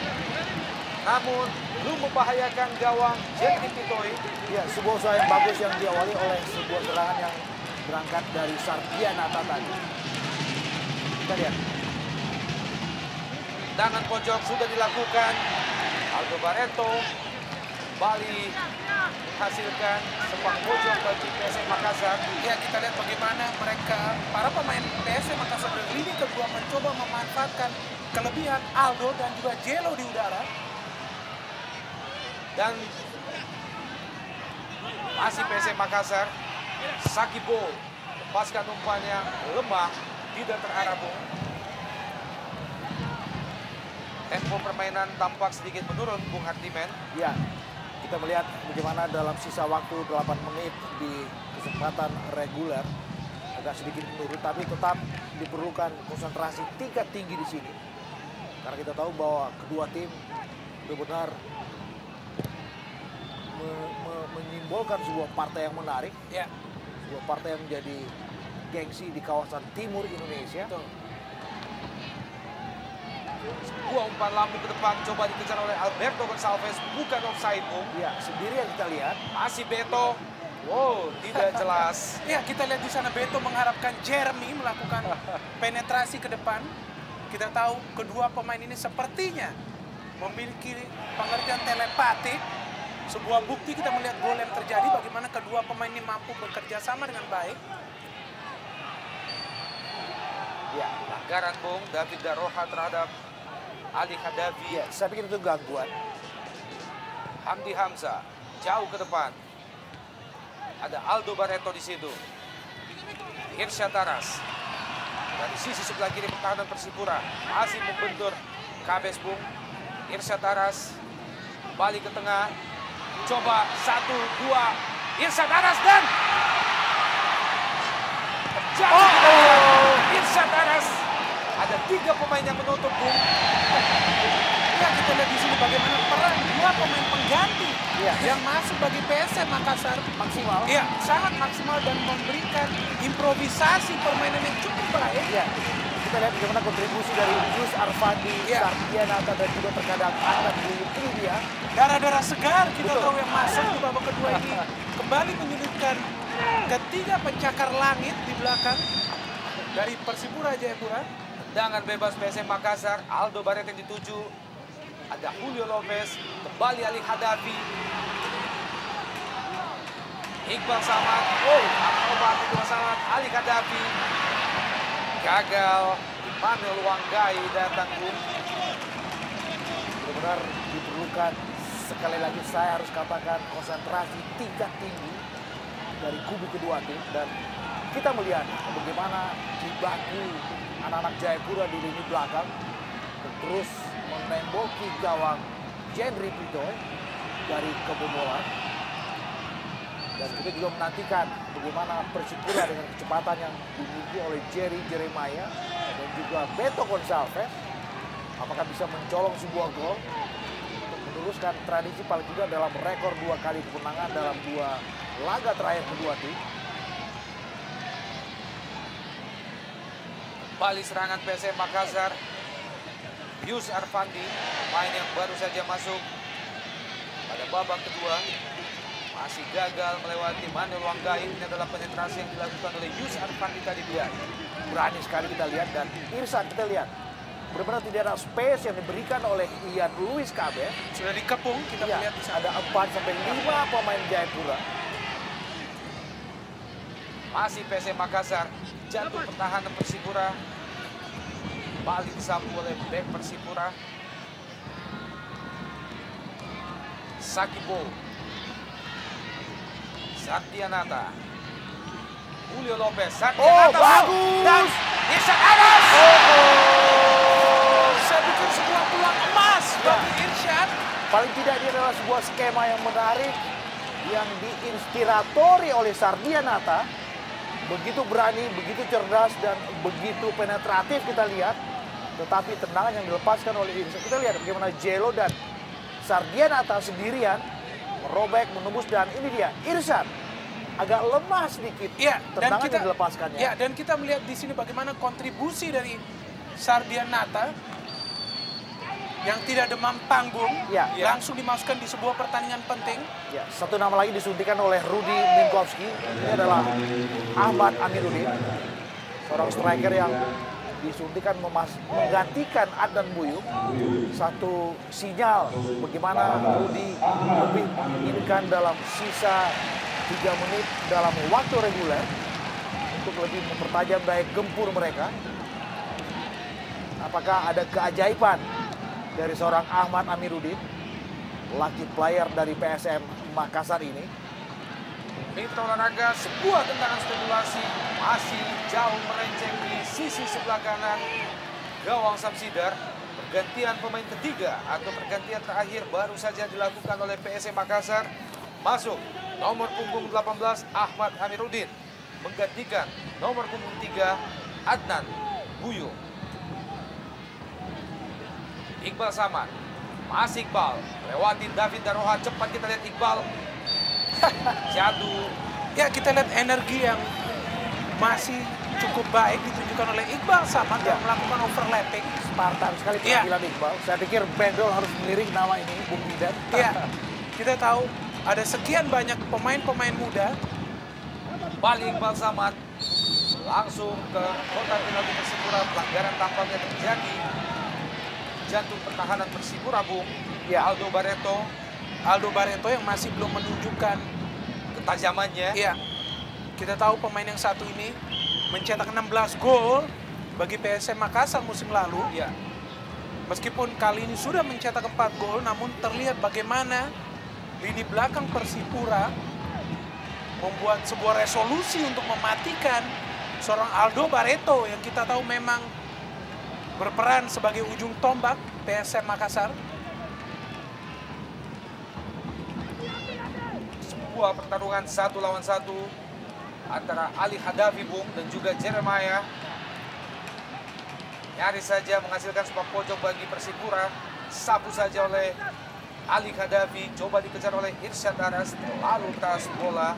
Namun belum membahayakan gawang Gentry Pitoy. Ya, sebuah usaha yang bagus yang diawali oleh sebuah serangan yang berangkat dari Satya Nata tadi. Kita lihat. Tendangan pojok sudah dilakukan. Aldo Barreto kembali menghasilkan sepak pojok bagi PSM Makassar. Ya, kita lihat bagaimana mereka, para pemain PSM Makassar dari lini kedua mencoba memanfaatkan kelebihan Aldo dan juga Jelo di udara. Dan masih PSM Makassar, Sakibo lepaskan umpannya lemah, tidak terarah, Bung. Tempo permainan tampak sedikit menurun, Bung Hardiman. Ya, kita melihat bagaimana dalam sisa waktu 8 menit di kesempatan reguler agak sedikit menurun, tapi tetap diperlukan konsentrasi tingkat tinggi di sini. Karena kita tahu bahwa kedua tim benar-benar menyimbolkan sebuah partai yang menarik, Ya. sebuah partai yang menjadi gengsi di kawasan timur Indonesia. Betul. Sebuah umpan lambung ke depan coba dikejar oleh Alberto Gonçalves, bukan offside, Bung. Ya, sendiri yang kita lihat. Masih Beto. Wow, tidak jelas. Ya, kita lihat di sana Beto mengharapkan Jeremy melakukan penetrasi ke depan. Kita tahu kedua pemain ini sepertinya memiliki pengertian telepatik. Sebuah bukti kita melihat gol yang terjadi, bagaimana kedua pemain ini mampu bekerja sama dengan baik. Ya, pelanggaran, Bung, David Daroha terhadap Ali Khadafi. Ya, saya pikir itu gangguan. Hamdi Hamzah jauh ke depan. Ada Aldo Barreto di situ. Irsyad Taras dari sisi sebelah kiri pertahanan Persipura masih membentur Kabes, Bung. Irsyad Taras balik ke tengah. Coba 1, 2. Irsyad Taras dan Irsyad Taras. Ada 3 pemain yang menutup, Bung. Ya, kita lihat di sini bagaimana peran dua pemain pengganti Ya. yang masuk bagi PSM Makassar Maksimal. ya sangat maksimal dan memberikan improvisasi permainan yang cukup baik. Ya, kita lihat bagaimana kontribusi dari Yus Arfandi, Ya. Sardianata, dan juga terkadang Adnan Buyut. Ini dia. Darah-darah segar kita Betul. tahu yang masuk di babak kedua ini kembali menyulitkan ketiga pencakar langit di belakang dari Persipura Jayapura. Tendangan bebas PSM Makassar, Aldo Barreto yang dituju. Ada Julio Lopez, kembali Ali Khadafi. Iqbal Samad, coba kedua Samad, Ali Khadafi. Gagal, Immanuel Wanggai datang, Bung. Benar-benar diperlukan, sekali lagi saya harus katakan, konsentrasi tingkat tinggi dari kubu kedua tim. Dan kita melihat bagaimana di baku anak-anak Jayapura di lini belakang terus menemboki gawang Jenry Pitoy dari kebobolan. Dan kita juga menantikan bagaimana Persipura dengan kecepatan yang dimiliki oleh Jerry Jeremiah dan juga Beto Gonçalves, apakah bisa mencolong sebuah gol untuk meneruskan tradisi paling tidak dalam rekor 2 kali kemenangan dalam 2 laga terakhir kedua tim. Kembali serangan PSM Makassar. Yus Arfandi, pemain yang baru saja masuk pada babak kedua. Masih gagal melewati Immanuel Wanggai. Ini adalah penetrasi yang dilakukan oleh Yus Arfandi tadi dia. Berani sekali kita lihat, dan Irsan kita lihat benar-benar tidak ada space yang diberikan oleh Ian Luis Kabes. Sudah dikepung, kita Ya, melihat di sana. ada 4-5 pemain Jayapura. Masih PSM Makassar, jatuh pertahanan Persipura. Balik disapu oleh bek Persipura. Sakibo. Sardianata. Julio Lopez. Sardianata. Bagus! Dan Irsyad Taras. Saya pikir sebuah peluang emas bagi Irsyad. Paling tidak ini adalah sebuah skema yang menarik yang diinspiratori oleh Sardianata. Begitu berani, begitu cerdas, dan begitu penetratif kita lihat. Tetapi tendangan yang dilepaskan oleh Irsyad. Kita lihat bagaimana Jelo dan Sardianata sendirian merobek, menembus, dan ini dia Irsyad agak lemah sedikit. Ya, dan tendangan yang dilepaskannya. Ya, dan kita melihat di sini bagaimana kontribusi dari Sardianata yang tidak demam panggung, Ya. langsung dimasukkan di sebuah pertandingan penting. Ya, satu nama lagi disuntikan oleh Rudy Minkowski. Ini adalah Ahmad Amiruddin, seorang striker yang disuntikan menggantikan Adnan Buyuk. Satu sinyal bagaimana Rudy lebih menginginkan dalam sisa 3 menit dalam waktu reguler untuk lebih mempertajam daya gempur mereka. Apakah ada keajaiban dari seorang Ahmad Amiruddin, lucky player dari PSM Makassar ini? Mitra olahraga, sebuah tendangan spekulasi masih jauh melenceng di sisi sebelah kanan gawang Samsidar. Pergantian pemain ketiga atau pergantian terakhir baru saja dilakukan oleh PSM Makassar. Masuk nomor punggung 18 Ahmad Amiruddin menggantikan nomor punggung 3 Adnan Buyu. Iqbal Samad, masih Iqbal, lewatin David Daroha, cepat kita lihat Iqbal. Jatuh. Ya, kita lihat energi yang masih cukup baik ditunjukkan oleh Iqbal Samad yang melakukan overlapping. Spartan sekali penampilan Iqbal. Saya pikir Bendol harus melirik nama ini, Bung Didan. Iya, kita tahu ada sekian banyak pemain-pemain muda. Balik Iqbal Samad langsung ke kotak penalti Persipura. Pelanggaran tampaknya terjadi. Jantung pertahanan Persipura, Bung. Ya. Aldo Barreto yang masih belum menunjukkan ketajamannya. Iya. Kita tahu pemain yang satu ini mencetak 16 gol bagi PSM Makassar musim lalu. Iya. Meskipun kali ini sudah mencetak 4 gol, namun terlihat bagaimana lini belakang Persipura membuat sebuah resolusi untuk mematikan seorang Aldo Barreto yang kita tahu memang berperan sebagai ujung tombak PSM Makassar. Sebuah pertarungan 1 lawan 1 antara Ali Hadafi, Bung, dan juga Jeremiah. Nyaris saja menghasilkan sebuah pojok bagi Persipura. Sapu saja oleh Ali Hadafi, coba dikejar oleh Irsyad Aras, terlalu keras bola.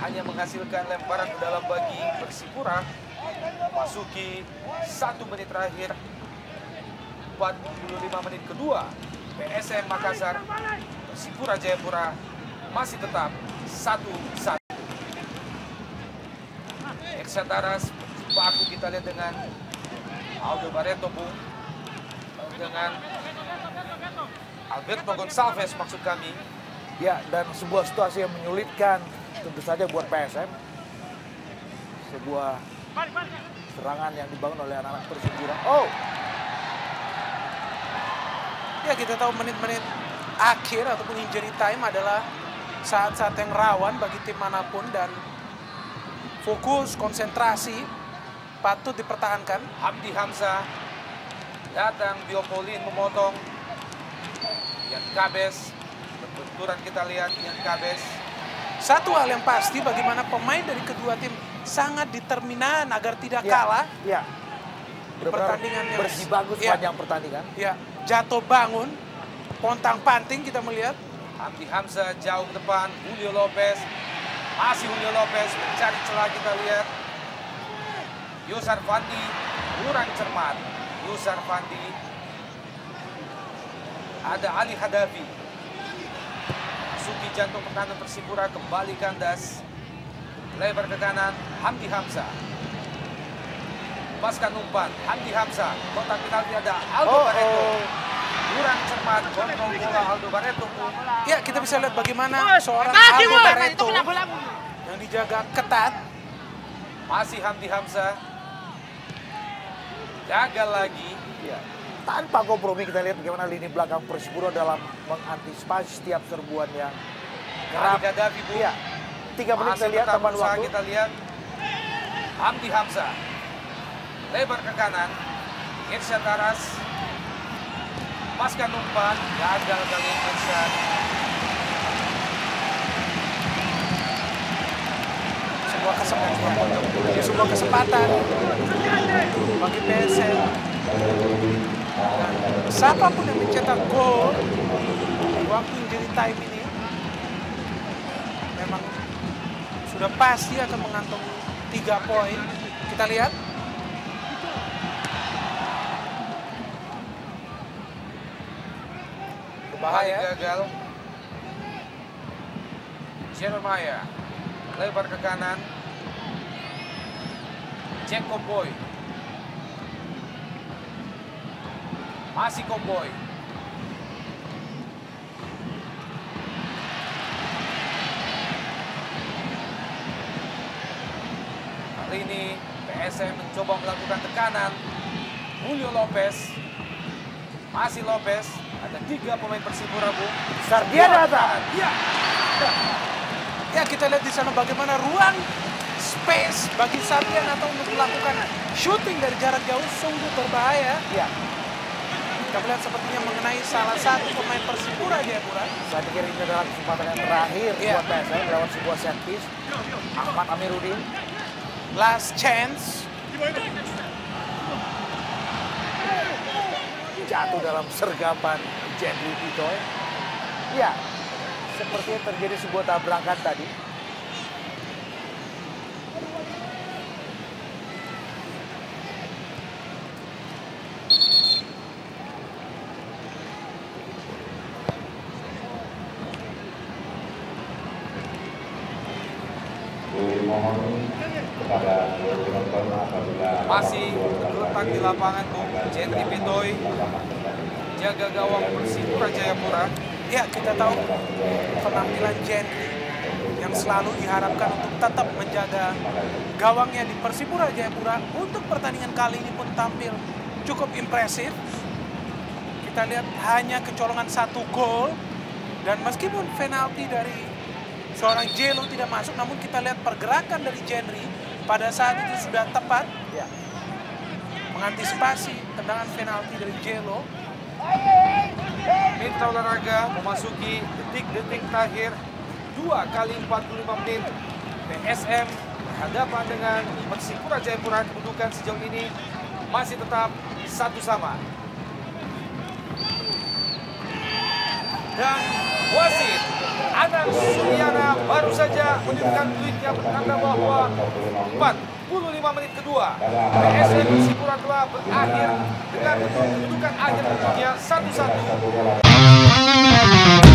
Hanya menghasilkan lemparan ke dalam bagi Persipura. Masuki 1 menit terakhir, 45 menit kedua. PSM Makassar, Persipura Jayapura masih tetap 1-1. Irsyad Aras baku kita lihat dengan Aldo Barreto, Bung, dengan Alberto Gonçalves maksud kami. Ya, dan sebuah situasi yang menyulitkan tentu saja buat PSM. Sebuah serangan yang dibangun oleh anak-anak Persipura. Oh, Ya, kita tahu menit-menit akhir ataupun injury time adalah saat-saat yang rawan bagi tim manapun dan fokus, konsentrasi patut dipertahankan. Hamdi Hamzah datang, Biopolin memotong. Ian Kabes, berbenturan kita lihat Ian Kabes. Satu hal yang pasti bagaimana pemain dari kedua tim sangat determinan agar tidak kalah. Ya. Benar-benar Pertandingan yang berjibaku sepanjang pertandingan. Ya, jatuh bangun, pontang panting kita melihat. Hamdi Hamzah jauh ke depan, Julio Lopez. Masih Julio Lopez mencari celah kita lihat. Yusar Fandi kurang cermat. Yusar Fandi. Ada Ali Hadafi. Masuki jantung pertahanan Persipura, kembali kandas. Lebar ke kanan, Hamdi Hamzah. Lepaskan umpan, Hamdi Hamzah. Kotak penalti ada Aldo Barreto. Kurang cermat, kontrol bola Aldo Barreto. Ya, kita bisa lihat bagaimana seorang Aldo Barreto yang dijaga ketat. Masih Hamdi Hamzah. Gagal lagi. Ya. Tanpa kompromi kita lihat bagaimana lini belakang Persipura dalam mengantisipasi setiap serbuan yang Ali Hadafi, Bu. Iya. 3 menit Masih kita lihat tetap tambahan berusaha waktu. kita lihat. Hamdi Hamzah. Lebar ke kanan. Irsyad Aras. Lepaskan umpan. Gagal kali ini Irsyad. Sebuah kesempatan bagi PSM. Dan siapapun yang mencetak gol di waktu injury time ini memang sudah pasti akan mengantongi 3 poin. Kita lihat. Bahaya Bahaya. gagal. Jeremiah. Lebar ke kanan. Cek Komboy. Masih Komboy. Kali ini PSM mencoba melakukan tekanan. Julio Lopez. Masih Lopez. Ada 3 pemain Persipura, Bu. Sardiana datang. Iya. Ya, kita lihat di sana bagaimana ruang space bagi Sardiana atau untuk melakukan shooting dari jarak jauh sungguh berbahaya. Ya. Kita melihat sepertinya mengenai salah satu pemain Persipura Jayapura. Saya pikir ini adalah kesempatan yang terakhir buat PSM lewat sebuah set piece. Ahmad Amiruddin. Last chance. Jatuh dalam sergapan Jendri Pitoy. Ya, sepertinya terjadi sebuah tabrakan tadi. Masih terletak di lapangan tuh Jendri Pitoy, jaga gawang Persipura Jayapura. Ya, kita tahu penampilan Jendri yang selalu diharapkan untuk tetap menjaga gawangnya di Persipura Jayapura untuk pertandingan kali ini pun tampil cukup impresif. Kita lihat hanya kecolongan 1 gol, dan meskipun penalti dari seorang Jelo tidak masuk, namun kita lihat pergerakan dari Jendri pada saat itu sudah tepat mengantisipasi tendangan penalti dari Jelo. Mitra olahraga memasuki detik-detik terakhir 2 kali 45 menit. PSM berhadapan dengan Persipura Jayapura. Kedudukan sejauh ini masih tetap 1-1. Dan wasit Anang Suryana baru saja menunjukkan tweetnya berkata bahwa 45 menit kedua PSM Persipura telah berakhir dengan kedudukan akhir tentunya 1-1.